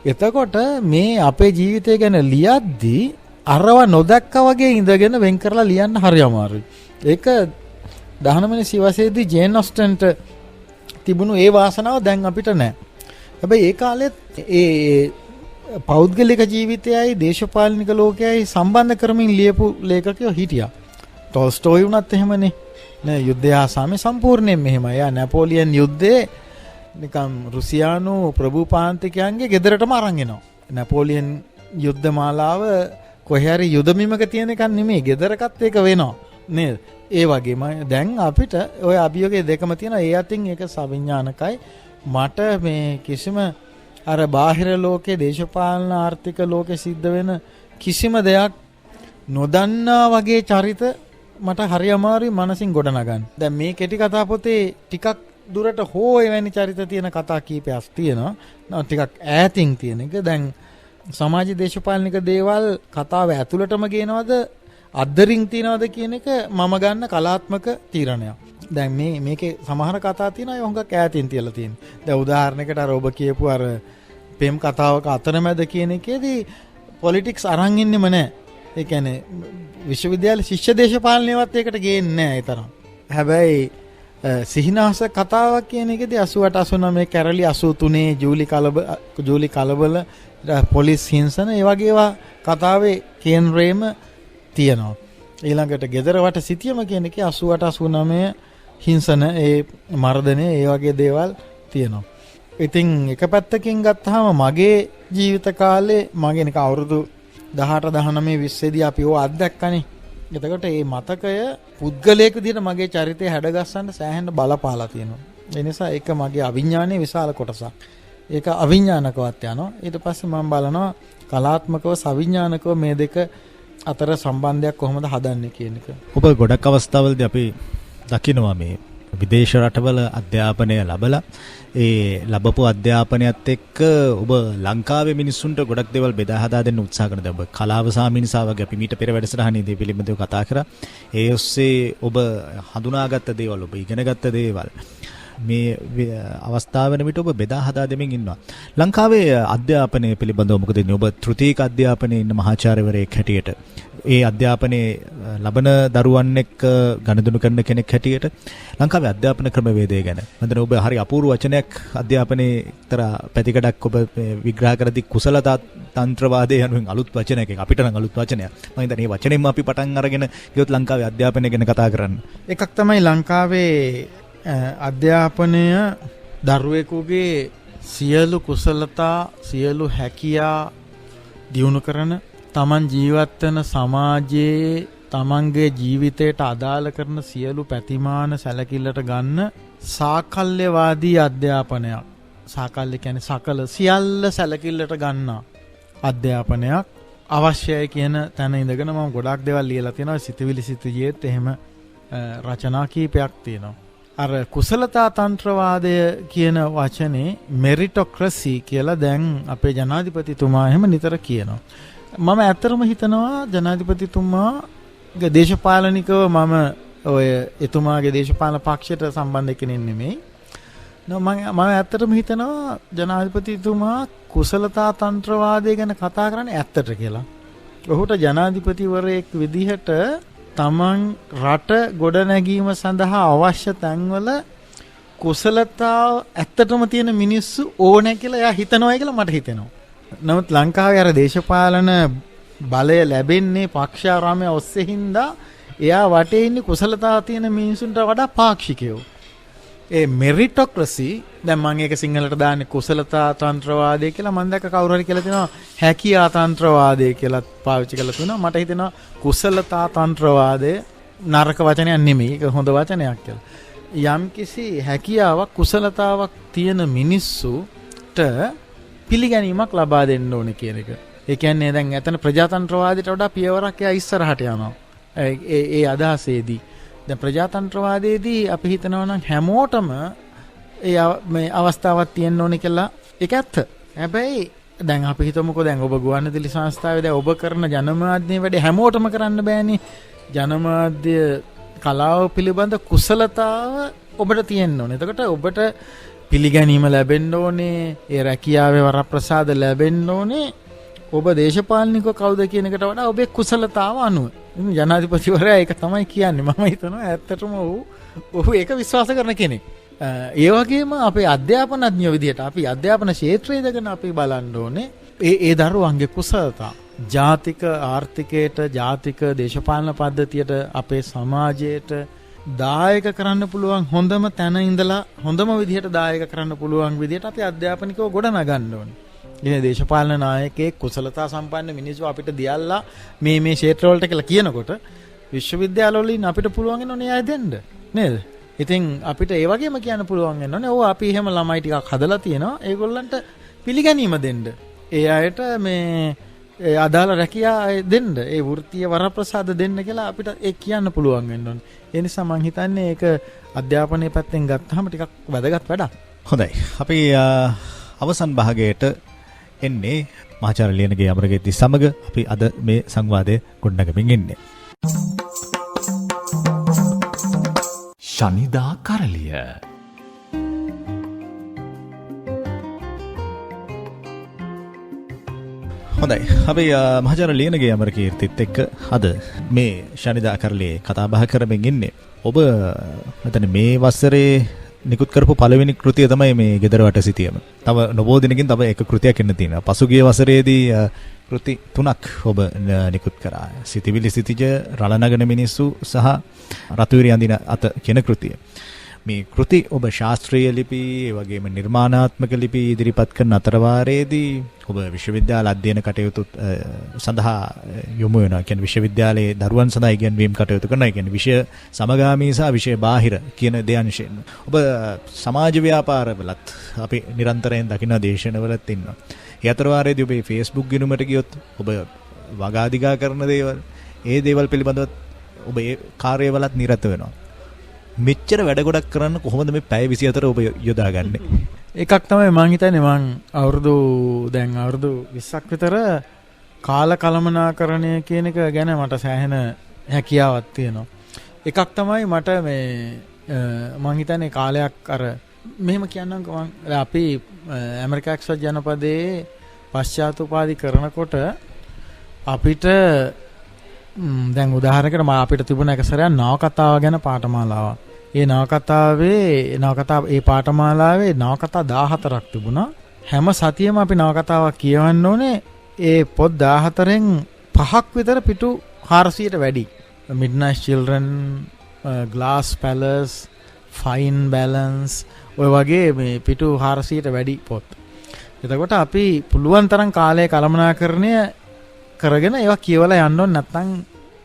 එතකොට මේ අපේ ජීවිතය ගැන ලියද්දී අරව නොදැක්කා වගේ ඉඳගෙන වෙන් කරලා ලියන්න හරි අමාරුයි. ඒක 19 වෙනි සියවසේදී ජේන් ඔස්ටන්ට තිබුණු ඒ වාසනාව දැන් අපිට නැහැ. හැබැයි ඒ කාලෙත් ඒ පෞද්ගලික ජීවිතයයි දේශපාලනික ලෝකයයි සම්බන්ධ කරමින් ලියපු ලේඛකයෝ හිටියා. ටෝල්ස්ටෝයි වුණත් එහෙමනේ. නේ යුද්ධය ආසාමේ සම්පූර්ණයෙන් මෙහෙමයි. යා නැපෝලියන් යුද්ධේ නිකම් රුසියානු ප්‍රභූපාන්තිකයන්ගේ ගෙදරටම අරන් එනවා. නැපෝලියන් යුද්ධ මාලාව කොහේ හරි යුදමිමක තියෙන එකක් නෙමෙයි. ගෙදරකත් ඒක වෙනවා. නේද? ඒ වගේම දැන් අපිට ওই අභියෝගය දෙකම තියෙනවා. ඒ අතින් ඒක සවිඥානිකයි. මට මේ කිසිම අර බාහිර ලෝකයේ දේශපාලන ආර්ථික ලෝකයේ සිද්ධ වෙන කිසිම දෙයක් නොදන්නා වගේ චරිත මට හරි අමාරුයි මනසින් ගොඩනගන්න. දැන් මේ කෙටි කතා පොතේ ටිකක් දුරට හෝ එවැනි චරිත තියෙන කතා කීපයක් තියෙනවා. ටිකක් ඈතින් තියෙන එක. දැන් සමාජ දේශපාලනික දේවල් කතාව ඇතුළටම ගේනවද අද්දරින් තියනවද කියන එක මම ගන්න කලාත්මක තීරණයක්. දැන් මේකේ සමහර කතා තියෙනවා ඒ හොඟක් ඈතින් තියලා තියෙනවා. දැන් උදාහරණයකට අර ඔබ කියපු අර පෙම් කතාවක අතරමැද කියන එකේදී පොලිටික්ස් අරන් ඉන්නෙම නැහැ. ඒ කියන්නේ විශ්වවිද්‍යාල ශිෂ්‍ය දේශපාලනයවත් ඒකට ගේන්නේ නැහැ ඒ තරම්. හැබැයි සිහිනාස කතාවක් කියන එකේදී 88 89 කැරලි 83 ජූලි කලබල පොලිස් හිංසන ඒ වගේ ඒවා කතාවේ කේන්ද්‍රයේම තියෙනවා. ඊළඟට ගෙදර වට සිටියම කියන එකේ 88 89 හිංසන ඒ මර්ධනය ඒ වගේ දේවල් තියෙනවා. ඉතින් එක පැත්තකින් ගත්තාම මගේ ජීවිත කාලේ මගේ නික අවුරුදු 18 19 20 දී අපි ඕවා අත්දැක්කනේ. එතකොට මේ මතකය පුද්ගලයෙක් විදිහට මගේ චරිතය හැඩගස්සන්න සෑහෙන බලපාලා තියෙනවා. ඒ නිසා ඒක මගේ අවිඥානයේ විශාල කොටසක්. ඒක අවිඥානිකවත් යනවා. ඊට පස්සේ මම බලනවා කලාත්මකව සවිඥානිකව මේ දෙක අතර සම්බන්ධයක් කොහොමද හදන්නේ කියන එක. ඔබ ගොඩක් අවස්ථාවලදී අපි දකිනවා මේ විදේශ රටවල අධ්‍යාපනය ලැබලා ඒ ලැබපු අධ්‍යාපනයත් එක්ක ඔබ ලංකාවේ මිනිස්සුන්ට ගොඩක් දේවල් බෙදා හදා දෙන්න උත්සාහ කරනවා. ඔබ කලාව සහ මිනිසා වගේ අපි මීට පෙර වැඩසටහනේදී පිළිබඳව කතා කරා. ඒ ඔස්සේ ඔබ හඳුනාගත්ත දේවල් ඔබ ඉගෙනගත්ත දේවල් මේ අවස්ථාව වෙන විට ඔබ බෙදා හදා දෙමින් ඉන්නවා. ලංකාවේ අධ්‍යාපනය පිළිබඳව මොකද ඔබ තෘතීක අධ්‍යාපනයේ ඉන්න මහාචාර්යවරයෙක් හැටියට ඒ අධ්‍යාපනයේ ලබන දරුවන් එක්ක ගනුදෙනු කරන කෙනෙක් හැටියට ලංකාවේ අධ්‍යාපන ක්‍රමවේදය ගැන මම ඔබ හරි අපූර්ව වචනයක් අධ්‍යාපනයේ එක්තරා පැතිකඩක් ඔබ විග්‍රහ කරද්දී කුසලතා තන්ත්‍රවාදය යනුවෙන් අලුත් වචනයක් අපිට නම් අලුත් වචනයක්. මම හිතන්නේ මේ වචනේම අපි පටන් අරගෙන ගියොත් ලංකාවේ අධ්‍යාපනය ගැන කතා කරන්න. එකක් තමයි ලංකාවේ අධ්‍යාපනය දරුවෙකුගේ සියලු කුසලතා සියලු හැකියා දියුණු කරන තමන් ජීවත් වෙන සමාජයේ තමන්ගේ ජීවිතයට අදාළ කරන සියලු පැතිමාන සැලකිල්ලට ගන්න සාකල්‍යවාදී අධ්‍යාපනයක්. සාකල්‍ය කියන්නේ සකල සියල්ල සැලකිල්ලට ගන්න අධ්‍යාපනයක් අවශ්‍යයි කියන තැන ඉඳගෙන මම ගොඩක් දේවල් ලියලා තියෙනවා. සිතවිලි සිතුජියෙත් එහෙම රචනා කීපයක් තියෙනවා. අර කුසලතා තන්ත්‍රවාදය කියන වචනේ මෙරිටොක්‍රසි කියලා දැන් අපේ ජනාධිපතිතුමා එහෙම නිතර කියනවා. මම ඇත්තටම හිතනවා ජනාධිපතිතුමාගේ දේශපාලනිකව මම ඔය එතුමාගේ දේශපාලන පක්ෂයට සම්බන්ධ කෙනෙක් නෙමෙයි. මම ඇත්තටම හිතනවා ජනාධිපතිතුමා කුසලතා තන්ත්‍රවාදය ගැන කතා කරන්නේ ඇත්තට කියලා. ඔහුට ජනාධිපතිවරයෙක් විදිහට තමන් රට ගොඩනැගීම සඳහා අවශ්‍ය තැන්වල කුසලතාව ඇත්තටම තියෙන මිනිස්සු ඕනේ කියලා එයා හිතනවා කියලා මට හිතෙනවා. නමුත් ලංකාවේ අර දේශපාලන බලය ලැබෙන්නේ පක්ෂාරාමය ඔස්සේ හින්දා එයා වටේ ඉන්නේ කුසලතාව තියෙන මිනිසුන්ට වඩා පාක්ෂිකයෝ. ඒ මෙරිටොක්‍රසි දැන් මම ඒක සිංහලට දාන්නේ කුසලතා තන්ත්‍රවාදය කියලා. මම දැක්ක කවුරු හරි කියලා තිනවා හැකියා තන්ත්‍රවාදය කියලා පාවිච්චි කරලා තිනවා. මට හිතෙනවා කුසලතා තන්ත්‍රවාදය නරක වචනයක් නෙමෙයි. ඒක හොඳ වචනයක් කියලා. යම්කිසි හැකියාවක් කුසලතාවක් තියෙන මිනිස්සුට පිළිගැනීමක් ලබා දෙන්න ඕනේ කියන එක. ඒ කියන්නේ දැන් එතන ප්‍රජාතන්ත්‍රවාදයට වඩා පියවරක් එයා ඉස්සරහට යනවා. ඒ අදහසේදී දැන් ප්‍රජාතන්ත්‍රවාදයේදී අපි හිතනවා නම් හැමෝටම මේ අවස්ථාවක් තියෙන්න ඕනේ කියලා ඒක ඇත්ත. හැබැයි දැන් අපි හිතමුකෝ දැන් ඔබ ගුවන්විදුලි සංස්ථාවේ දැන් ඔබ කරන ජනමාධ්‍ය වැඩි හැමෝටම කරන්න බෑනේ. ජනමාධ්‍ය කලාව පිළිබඳ කුසලතාව ඔබට තියෙන්න ඕනේ. එතකොට ඔබට පිළිගැනීම ලැබෙන්න ඕනේ. ඒ රැකියාවේ වරප්‍රසාද ලැබෙන්න ඕනේ. ඔබ දේශපාලනිකව කවුද කියන එකට වඩා ඔබේ කුසලතාව අනුව. ජනාධිපතිවරයා ඒක තමයි කියන්නේ. මම හිතනවා ඇත්තටම ඔහු ඒක විශ්වාස කරන කෙනෙක්. ඒ වගේම අපේ අධ්‍යාපනඥයෝ විදිහට අපි අධ්‍යාපන ක්ෂේත්‍රයේ දගෙන අපි බලන්න ඕනේ ඒ දරුවන්ගේ කුසලතා. ජාතික ආර්ථිකයට, ජාතික දේශපාලන පද්ධතියට, අපේ සමාජයට දායක කරන්න පුළුවන් හොඳම තැන ඉඳලා හොඳම විදිහට දායක කරන්න පුළුවන් විදිහට අපි අධ්‍යාපනිකව ගොඩනගන්න ඕනේ. ඉතින් දේශපාලන නායකයෙක් කුසලතා සම්පන්න මිනිස්සු අපිට දියල්ලා මේ ක්ෂේත්‍රවලට කියලා කියනකොට විශ්වවිද්‍යාලවලින් අපිට පුළුවන් වෙනෝනේ අය දෙන්න නේද? ඉතින් අපිට ඒ වගේම කියන්න පුළුවන් වෙනෝනේ ඔව් අපි එහෙම ළමයි ටිකක් හදලා තියෙනවා. ඒගොල්ලන්ට පිළිගැනීම දෙන්න. ඒ අයට මේ අදාළ රැකියා දෙන්න, ඒ වෘත්තීය වරප්‍රසාද දෙන්න කියලා අපිට ඒ කියන්න පුළුවන් වෙන්න ඕනේ. ඒ නිසා මම හිතන්නේ ඒක අධ්‍යාපනයේ පැත්තෙන් ගත්තාම ටිකක් වැදගත් වැඩක්. හොඳයි. අපි අවසන් භාගයට එන්නේ මහාචාර්ය ලියනගේ අමරකීර්ති සමග අපි අද මේ සංවාදය ගොඩනගමින් ඉන්නේ. ශනිදා කරලිය. හොඳයි. අපි මහාචාර්ය ලියනගේ අමරකීර්තිත් එක්ක අද මේ ශනිදා කරලියේ කතා බහ කරමින් ඉන්නේ. ඔබ මෙතන මේ වසරේ නිකුත් කරපු පළවෙනි කෘතිය තමයි මේ ගෙදර වට සිටියම. තව නොබෝ දිනකින් තව එක කෘතියක් එන්න තියෙනවා. පසුගිය වසරේදී කෘති 3ක් ඔබ නිකුත් කරා. සිටිවිලි සිටිජ, රළනගන මිනිස්සු සහ රතුවිරි අඳින අත කියන කෘතිය. මේ කෘති ඔබ ශාස්ත්‍රීය ලිපි, ඒ වගේම නිර්මාණාත්මක ලිපි ඉදිරිපත් කරන අතරවාරයේදී ඔබ විශ්වවිද්‍යාල අධ්‍යයන කටයුතු සඳහා යොමු වෙනවා. කියන්නේ විශ්වවිද්‍යාලයේ දරුවන් සඳහා ඉගෙනීම් කටයුතු කරනවා. කියන්නේ විෂය සමගාමී සහ විෂය බාහිර කියන දෙයන්ෂෙන්. ඔබ සමාජ ව්‍යාපාරවලත් අපි නිරන්තරයෙන් දකින දේශනවලත් ඉන්නවා. ඒ අතරවාරයේදී ඔබේ Facebook ගිණුමට ගියොත් ඔබ වගාදිගා කරන දේවල්, ඒ දේවල් පිළිබඳව ඔබ ඒ කාර්යවලත් නිරත වෙනවා. මෙච්චර වැඩ ගොඩක් කරන්න කොහොමද මේ පැය 24 ඔබ යොදාගන්නේ? එකක් තමයි මම හිතන්නේ මම අවුරුදු 20ක් විතර කාල කළමනාකරණය කියන එක ගැන මට සෑහෙන හැකියාවක් තියෙනවා. එකක් තමයි මට මේ මම හිතන්නේ කාලයක් අර මෙහෙම කියන්නම්කෝ අපි ඇමරිකා එක්සත් ජනපදයේ පශ්චාත් උපාධි කරනකොට අපිට දැන් උදාහරණයකට අපිට තිබුණ එක සැරයක් නවකතාව ගැන පාඨමාලාවක්. ඒ පාඨමාලාවේ නවකතා 14ක් තිබුණා. හැම සතියෙම අපි නවකතාවක් කියවන්න ඕනේ. ඒ පොත් 14න් 5ක් විතර පිටු 400ට වැඩි. Midnight Children, Glass Palace, Fine Balance ඔය වගේ මේ පිටු 400ට වැඩි පොත්. එතකොට අපි පුළුවන් තරම් කාලය කළමනාකරණය කරගෙන ඒවා කියවලා යන්න ඕනේ නැත්නම්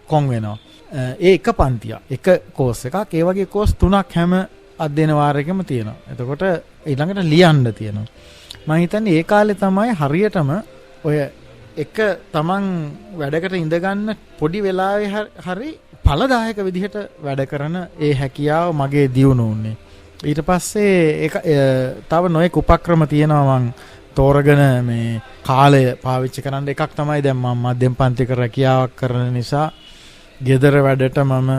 කොන් වෙනවා. ඒ එක පන්තියක්, එක කෝස් එකක්. ඒ වගේ කෝස් 3ක් හැම අධ්‍යයන වාරයකම තියෙනවා. එතකොට ඊළඟට ලියන්න තියෙනවා. මම හිතන්නේ ඒ කාලේ තමයි හරියටම ඔය එක තමන් වැඩකට ඉඳගන්න පොඩි වෙලාවේ හරි ඵලදායක විදිහට වැඩ කරන ඒ හැකියාව මගේ දියුණු වුණේ. ඊට පස්සේ ඒක තව නොයෙක් උපක්‍රම තියෙනවා මං තෝරගෙන මේ කාලය පාවිච්චි කරන්න. එකක් තමයි දැන් මම මධ්‍යම පන්තික රැකියාවක් කරන නිසා ගෙදර වැඩට මම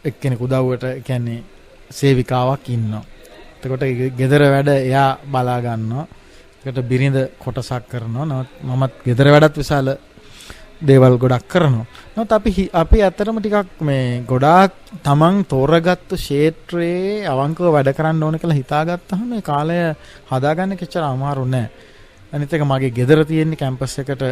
එක්කෙනෙකු උදව්වට කියන්නේ සේවිකාවක් ඉන්නවා. එතකොට ගෙදර වැඩ එයා බලා ගන්නවා. ඒකට බිරිඳ කොටසක් කරනවා. මමත් ගෙදර වැඩත් විශාල දේවල් ගොඩක් කරනවා. නමුත් අපි ඇත්තටම ටිකක් මේ ගොඩාක් තමන් තෝරගත්තු ක්ෂේත්‍රයේ අවංකව වැඩ කරන්න ඕන කියලා හිතාගත්තාම මේ කාලය හදාගන්න කෙච්චර අමාරු නෑ. අනිත් එක මගේ ගෙදර තියෙන කැම්පස් එකට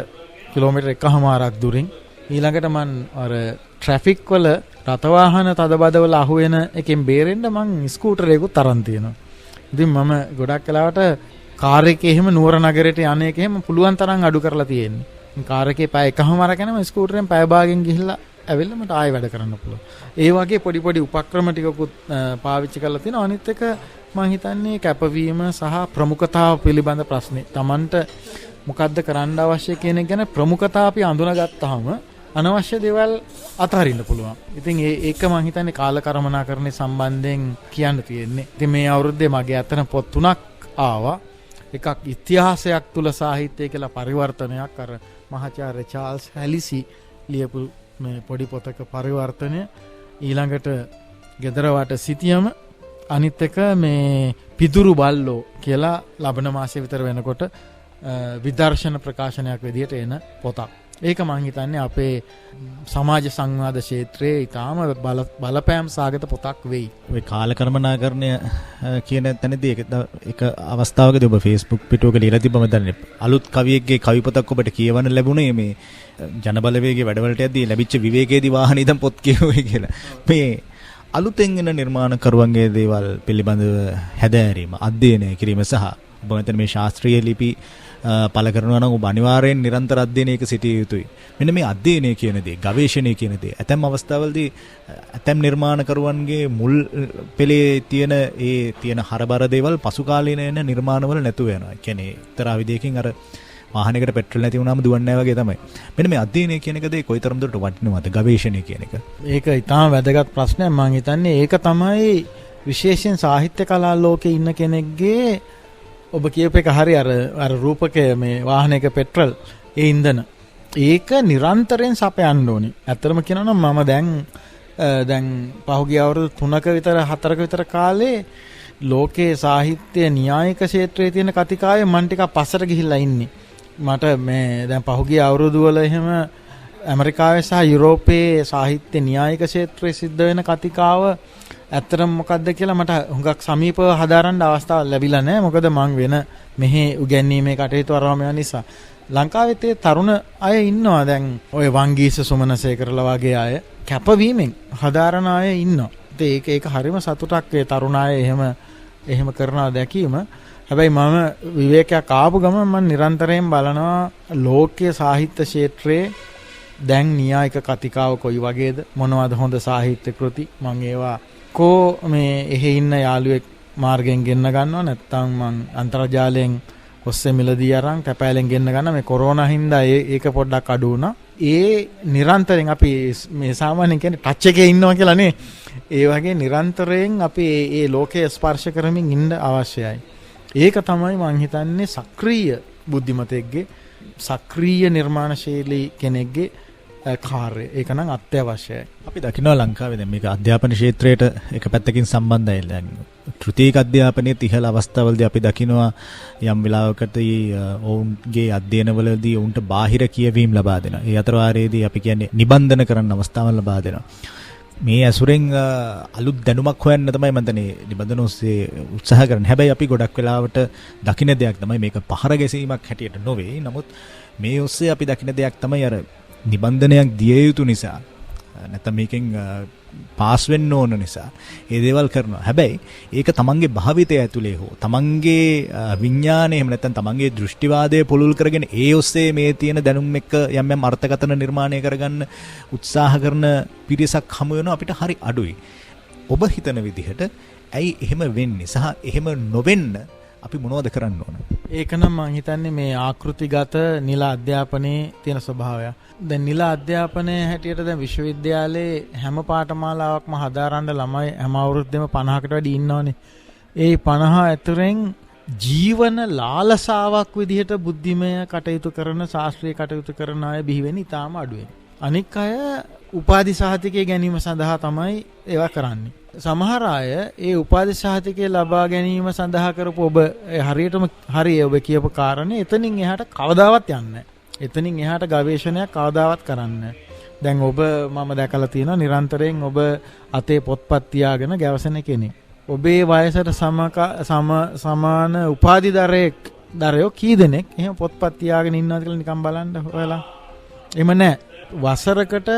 කිලෝමීටර් 1.5ක් දුරින්. ඊළඟට මං අර ට්‍රැෆික් වල රථවාහන තදබදවල අහු වෙන එකෙන් බේරෙන්න මං ස්කූටරයකුත් තරන් තියෙනවා. ඉතින් මම ගොඩක් වෙලාවට කාර් එකේ එහෙම නුවර නගරයට යන එක එහෙම පුළුවන් තරම් අඩු කරලා තියෙන්නේ. කාර් එකේ පැය එකමාරක් යනම ස්කූටරෙන් පැය භාගෙන් ගිහිල්ලා ඇවිල්ලා මට ආයෙ වැඩ කරන්න පුළුවන්. ඒ වගේ පොඩි පොඩි උපක්‍රම ටිකකුත් පාවිච්චි කරලා තිනවා. අනිත් එක මම හිතන්නේ කැපවීම සහ ප්‍රමුඛතාව පිළිබඳ ප්‍රශ්නේ. Tamanට මොකද්ද කරන්න අවශ්‍ය කියන එක ගැන ප්‍රමුඛතාව අපි අඳුනගත්තාම අනවශ්‍ය දේවල් අතහරින්න පුළුවන්. ඉතින් ඒක මම හිතන්නේ කාලකරමනාකරණය සම්බන්ධයෙන් කියන්න තියෙන්නේ. ඉතින් මේ අවුරුද්දේ මගේ අතන පොත් 3ක් ආවා. එකක් ඉතිහාසයක් තුල සාහිත්‍යය කියලා පරිවර්තනයක් අර මහාචාර්ය චාල්ස් හැලිසි ලියපු මේ පොඩි පොතක පරිවර්තනය. ඊළඟට ගෙදරවට සිටියම අනිත් එක මේ පිදුරු බල්ලෝ කියලා ලබන මාසෙ විතර වෙනකොට විදර්ශන ප්‍රකාශනයක් විදිහට එන පොතක්. ඒක මම හිතන්නේ අපේ සමාජ සංවාද ක්ෂේත්‍රයේ ඊටාම බලපෑම් සාගත පොතක් වෙයි. ඔය කාලකර්මනාකරණය කියන තැනදී එක අවස්ථාවකදී ඔබ Facebook පිටුවක ලියලා තිබ්බම දන්නේ අලුත් කවියෙක්ගේ කවි පොතක් ඔබට කියවන්න ලැබුණේ මේ ජනබලවේගයේ වැඩවලට යද්දී ලැබිච්ච විවේකයේදී වාහනේ ඉඳන් පොත් කියවුවේ කියලා. මේ අලුතෙන් එන නිර්මාණකරුවන්ගේ දේවල් පිළිබඳව හැදෑරීම අධ්‍යයනය කිරීම සහ ඔබ මෙතන මේ ශාස්ත්‍රීය ලිපි පළ කරනවා නම් ඔබ අනිවාර්යෙන් නිරන්තර අධ්‍යයනයක සිටිය යුතුයි. මෙන්න මේ අධ්‍යයනය කියන දේ, ගවේෂණය කියන දේ ඇතැම් අවස්ථාවලදී ඇතැම් නිර්මාණකරුවන්ගේ මුල් පෙළේ තියෙන හරබර දේවල් පසු කාලීන එන නිර්මාණවල නැතුව යනවා. ඒ කියන්නේ එක්තරා විදියකින් අර වාහනයකට පෙට්‍රල් නැති වුණාම දුවන්නේ නැහැ වගේ තමයි. මෙන්න මේ අධ්‍යයනය කියන එක දේ කොයිතරම් දුරට වටිනවද? ගවේෂණය කියන එක. ඒක ඊටාම වැදගත් ප්‍රශ්නයක්. මම හිතන්නේ ඒක තමයි විශේෂයෙන් සාහිත්‍ය කලා ලෝකේ ඉන්න කෙනෙක්ගේ ඔබ කියප එක හරි අර රූපකය මේ වාහනයක පෙට්‍රල් ඒ ඉන්ධන ඒක නිරන්තරයෙන් සපයන්න ඕනි. ඇත්තටම කියනවා නම් මම දැන් පහුගිය අවුරුදු 3ක විතර 4ක විතර කාලේ ලෝකේ සාහිත්‍ය න්‍යායික ක්ෂේත්‍රයේ තියෙන කතිකාවේ මම ටිකක් පස්සට ගිහිල්ලා ඉන්නේ. මට මේ දැන් පහුගිය අවුරුදු වල එහෙම ඇමරිකාවේ සහ යුරෝපයේ සාහිත්‍ය න්‍යායික ක්ෂේත්‍රයේ සිද්ධ වෙන කතිකාව ඇත්තටම මොකද්ද කියලා මට හුඟක් සමීපව හදාරන්න අවස්ථාවක් ලැබිලා නැහැ. මොකද මං වෙන මෙහි උගන්වීමේ කටයුතු අරම යන නිසා. ලංකාවෙත් ඒ තරුණ අය ඉන්නවා දැන් ඔය වංගීස සුමනසේකරලා වගේ අය කැපවීමෙන් හදාරන අය ඉන්නවා. ඒක හරිම සතුටක් ඒ තරුණ අය එහෙම කරනවා දැකීම. හැබැයි මම විවේකයක් ආපු ගමන් මම නිරන්තරයෙන් බලනවා ලෝකීය සාහිත්‍ය ක්ෂේත්‍රයේ දැන් න්‍යායික කතිකාව කොයි වගේද, මොනවද හොඳ සාහිත්‍ය කෘති, මම ඒවා මේ එහෙ ඉන්න යාළුවෙක් මාර්ගෙන් ගෙන්න ගන්නවා, නැත්නම් මං අන්තර්ජාලයෙන් ඔස්සේ මිලදී අරන් කැපෑලෙන් ගෙන්න ගන්න. මේ කොරෝනා හින්දා ඒක පොඩ්ඩක් අඩු වුණා. ඒ නිරන්තරයෙන් අපි මේ සාමාන්‍යයෙන් කියන්නේ ටච් එකේ ඉන්නවා කියලා නේ. ඒ වගේ නිරන්තරයෙන් අපි ඒ ලෝකයේ ස්පර්ශ කරමින් ඉන්න අවශ්‍යයි. ඒක තමයි මං හිතන්නේ සක්‍රීය බුද්ධිමතෙක්ගේ, සක්‍රීය නිර්මාණශීලී කෙනෙක්ගේ කාර්යය. ඒක නම් අත්‍යවශ්‍යයි. අපි දකිනවා ලංකාවේ දැන් මේක අධ්‍යාපන ක්ෂේත්‍රයට එක පැත්තකින් සම්බන්ධයි. දැන් තෘතීක අධ්‍යාපනයේ ඉහළ අවස්ථාවලදී අපි දකිනවා යම් වෙලාවකදී ඔවුන්ගේ අධ්‍යයනවලදී ඔවුන්ට බාහිර කියවීම් ලබා දෙනවා. ඒ අතර වාරයේදී අපි කියන්නේ නිබන්ධන කරන්න අවස්ථාවක් ලබා දෙනවා. මේ ඇසුරෙන් අලුත් දැනුමක් හොයන්න තමයි මම දන්නේ නිබන්ධන ඔස්සේ උත්සාහ කරන්නේ. හැබැයි අපි ගොඩක් වෙලාවට දකින්න දෙයක් තමයි මේක පහර ගැසීමක් හැටියට නොවේ. නමුත් මේ ඔස්සේ අපි දකින්න දෙයක් තමයි අර නිබන්ධනයක් දිය යුතු නිසා නැත්නම් මේකෙන් පාස් වෙන්න ඕන නිසා ඒ දේවල් කරනවා. හැබැයි ඒක තමන්ගේ භාවිතය ඇතුලේ හෝ තමන්ගේ විඥානය එහෙම නැත්නම් තමන්ගේ දෘෂ්ටිවාදය පුළුල් කරගෙන ඒ ඔස්සේ මේ තියෙන දැනුම් එක්ක යම් යම් අර්ථකථන නිර්මාණය කරගන්න උත්සාහ කරන පිරිසක් හමු වෙනවා අපිට හරි අඩුයි. ඔබ හිතන විදිහට ඇයි එහෙම වෙන්නේ සහ එහෙම නොවෙන්න අපි මොනවද කරන්න ඕන? ඒක නම් මම හිතන්නේ මේ ආකෘතිගත නිල අධ්‍යාපනයේ තියෙන ස්වභාවය. දැන් නිල අධ්‍යාපනයේ හැටියට දැන් විශ්වවිද්‍යාලයේ හැම පාඨමාලාවක්ම හදාරන්න ළමයි හැම අවුරුද්දෙම 50කට වැඩි ඉන්නවනේ. ඒ 50 ඇතුරෙන් ජීවන ලාලසාවක් විදිහට බුද්ධිමය කටයුතු කරන ශාස්ත්‍රීය කටයුතු කරන අය බිහි වෙන්නේ ඊටාම අඩුවෙන්. අනික් අය උපාධි සහතිකය ගැනීම සඳහා තමයි ඒවා කරන්නේ. සමහර අය ඒ උපාධි සහතිකය ලබා ගැනීම සඳහා කරපු ඔබ හරියටම හරිය ඔබ කියපු කාරණේ එතනින් එහාට කවදාවත් යන්නේ නැහැ. එතනින් එහාට ගවේෂණයක් කවදාවත් කරන්නේ නැහැ. දැන් ඔබ මම දැකලා තියෙනවා නිරන්තරයෙන් ඔබ අතේ පොත්පත් තියාගෙන ගැවසෙන කෙනෙක්. ඔබේ වයසට සමාන උපාධිධරයෝ කී දෙනෙක් එහෙම පොත්පත් තියාගෙන ඉන්නවද කියලා නිකන් බලන්න හොයලා. එහෙම නැහැ. වසරකට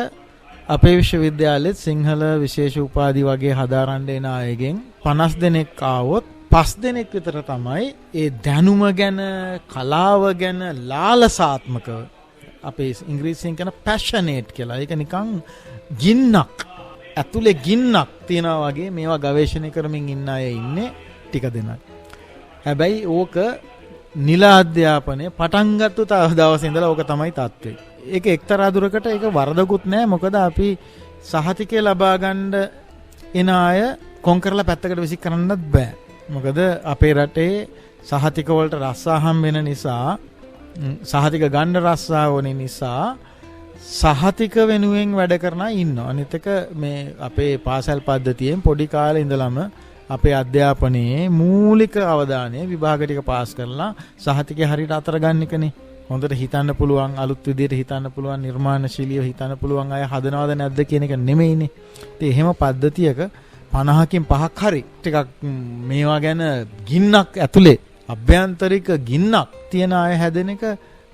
අපේ විශ්වවිද්‍යාලෙත් සිංහල විශේෂ උපාධි වගේ හදාරන්න එන අයගෙන් 50 දෙනෙක් ආවොත් 5 දෙනෙක් විතර තමයි ඒ දැනුම ගැන කලාව ගැන ලාලසාත්මකව අපේ ඉංග්‍රීසියෙන් කියන පැෂනේට් කියලා. ඒක නිකන් ගින්නක් ඇතුලේ ගින්නක් තියනවා වගේ මේවා ගවේෂණය කරමින් ඉන්න අය ඉන්නේ ටික දෙනෙක්. හැබැයි ඕක නිල අධ්‍යාපනය පටන් ගත්ත දවසේ ඉඳලා ඕක තමයි තත්ත්වය. ඒක එක්තරා දුරකට ඒක වරදකුත් නෑ. මොකද අපි සහතිකය ලබා ගන්න එන අය කොන් කරලා පැත්තකට විසි කරන්නත් බෑ. මොකද අපේ රටේ සහතික වලට රස්සාහම් වෙන නිසා සහතික ගන්න රස්සා ඕනේ නිසා සහතික වෙනුවෙන් වැඩ කරන අය ඉන්නවා. අනිත් එක මේ අපේ පාසල් පද්ධතියෙන් පොඩි කාලේ ඉඳලම අපේ අධ්‍යාපනයේ මූලික අවධානය විභාග ටික පාස් කරලා සහතිකය හරියට අතර ගන්න එකනේ. හොඳට හිතන්න පුළුවන් අලුත් විදියට හිතන්න පුළුවන් නිර්මාණශීලීව හිතන්න පුළුවන් අය හදනවද නැද්ද කියන එක නෙමෙයිනේ. ඉතින් එහෙම පද්ධතියක 50කින් 5ක් හරි ටිකක් මේවා ගැන ගින්නක් ඇතුලේ අභ්‍යන්තරික ගින්නක් තියන අය හැදෙන එක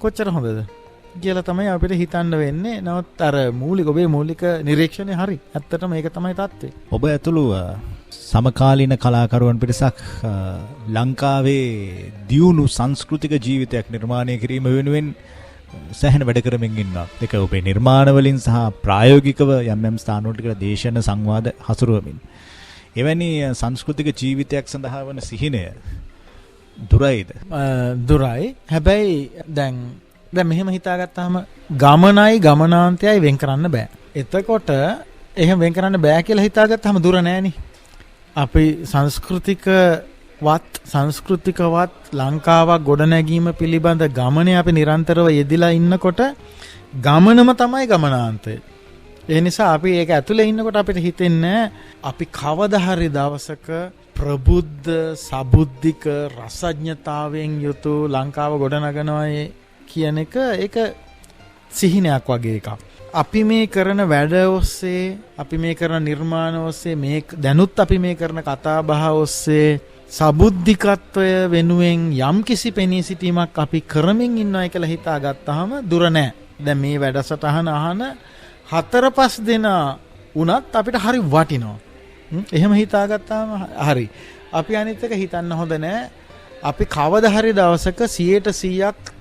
කොච්චර හොඳද කියලා තමයි අපිට හිතන්න වෙන්නේ. නමුත් අර ඔබේ මූලික නිරීක්ෂණය හරි. ඇත්තටම ඒක තමයි තත්ත්වය. ඔබ ඇතුළු සමකාලීන කලාකරුවන් පිරිසක් ලංකාවේ දියුණු සංස්කෘතික ජීවිතයක් නිර්මාණය කිරීම වෙනුවෙන් සෑහෙන වැඩ කරමින් ඉන්නවා. ඒක ඔබේ නිර්මාණ වලින් සහ ප්‍රායෝගිකව යම් ස්ථානවලට කියලා දේශන සංවාද හසුරුවමින්. එවැනි සංස්කෘතික ජීවිතයක් සඳහා වන සිහිනය දුරයිද? දුරයි. හැබැයි දැන් මෙහෙම හිතාගත්තාම ගමනයි ගමනාන්තයයි වෙන් කරන්න බෑ. එතකොට එහෙම වෙන් කරන්න බෑ කියලා හිතාගත්තාම දුර නෑනේ. අපි සංස්කෘතිකවත් ලංකාවක් ගොඩනැගීම පිළිබඳ ගමනේ අපි නිරන්තරව යෙදිලා ඉන්නකොට ගමනම තමයි ගමනාන්තය. ඒ නිසා අපි ඒක ඇතුලේ ඉන්නකොට අපිට හිතෙන්නේ අපි කවදා හරි දවසක ප්‍රබුද්ධ සබුද්ධික රසඥතාවයෙන් යුතු ලංකාව ගොඩනගනවා කියන එක ඒක සිහිනයක් වගේ එකක්. අපි මේ කරන වැඩ ඔස්සේ අපි මේ කරන නිර්මාණ ඔස්සේ මේ දැනුත් අපි මේ කරන කතා බහ ඔස්සේ සබුද්ධිකත්වය වෙනුවෙන් යම් කිසි පෙනී සිටීමක් අපි කරමින් ඉන්නවා කියලා හිතාගත්තාම දුර නෑ. දැන් මේ වැඩසටහන අහන 4-5 දෙනා වුණත් අපිට හරි වටිනවා. එහෙම හිතාගත්තාම හරි. අපි අනිත් එක හිතන්න හොඳ නෑ. අපි කවදා හරි දවසක 100%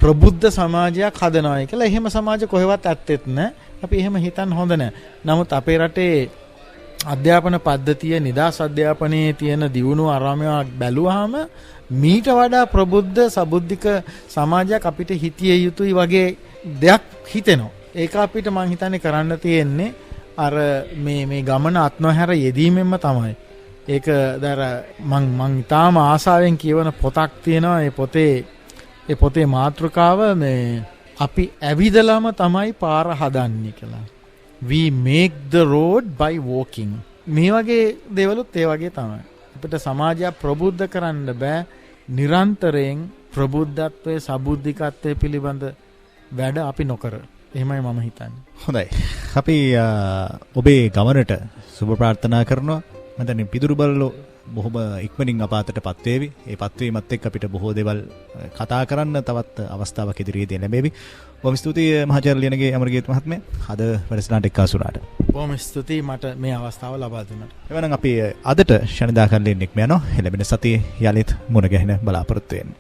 ප්‍රබුද්ධ සමාජයක් හදනවා කියලා. එහෙම සමාජ කොහෙවත් ඇත්තෙත් නෑ. අපි එහෙම හිතන්න හොඳ නෑ. නමුත් අපේ රටේ අධ්‍යාපන පද්ධතිය නිදාස් අධ්‍යාපනයේ තියෙන දියුණුව ආරාමයක් බැලුවාම මීට වඩා ප්‍රබුද්ධ සබුද්ධික සමාජයක් අපිට හිතිය යුතුයි වගේ දෙයක් හිතෙනවා. ඒක අපිට මං හිතන්නේ කරන්න තියෙන්නේ අර මේ ගමන අත්නොහැර යෙදීමෙන්ම තමයි. ඒක මං ඊටාම ආසාවෙන් කියවන පොතක් තියෙනවා. ඒ පොතේ මාතෘකාව මේ අපි ඇවිදලාම තමයි පාර හදන්නේ කියලා. We make the road by walking. මේ වගේ දේවලුත් ඒ වගේ තමයි. අපිට සමාජය ප්‍රබුද්ධ කරන්න බෑ නිරන්තරයෙන් ප්‍රබුද්ධත්වයේ සබුද්ධිකත්වයේ පිළිබඳ වැඩ අපි නොකර. එහෙමයි මම හිතන්නේ. හොඳයි. අපි ඔබේ ගමනට සුබ ප්‍රාර්ථනා කරනවා. මම දැන් පිදුරු බල්ලෝ බොහොම ඉක්මනින් අපාතටපත් වේවි. ඒ පත්වීමත් එක්ක අපිට බොහෝ දේවල් කතා කරන්න තවත් අවස්ථාවක් ඉදිරියේදී ලැබෙවි. බොහොම ස්තුතියි මහාචාර්ය ලියනගේ අමරගීත මහත්මයා. අද වැඩසටහනට එක්කාසු වුණාට. බොහොම ස්තුතියි මට මේ අවස්ථාව ලබා දුන්නාට. එවනම් අපි අදට ශනිදා කල්ලෙන් නික්ම යනවා. ලැබෙන සතියේ යලිත් මුණ ගැහෙන බලාපොරොත්තු වෙන්න.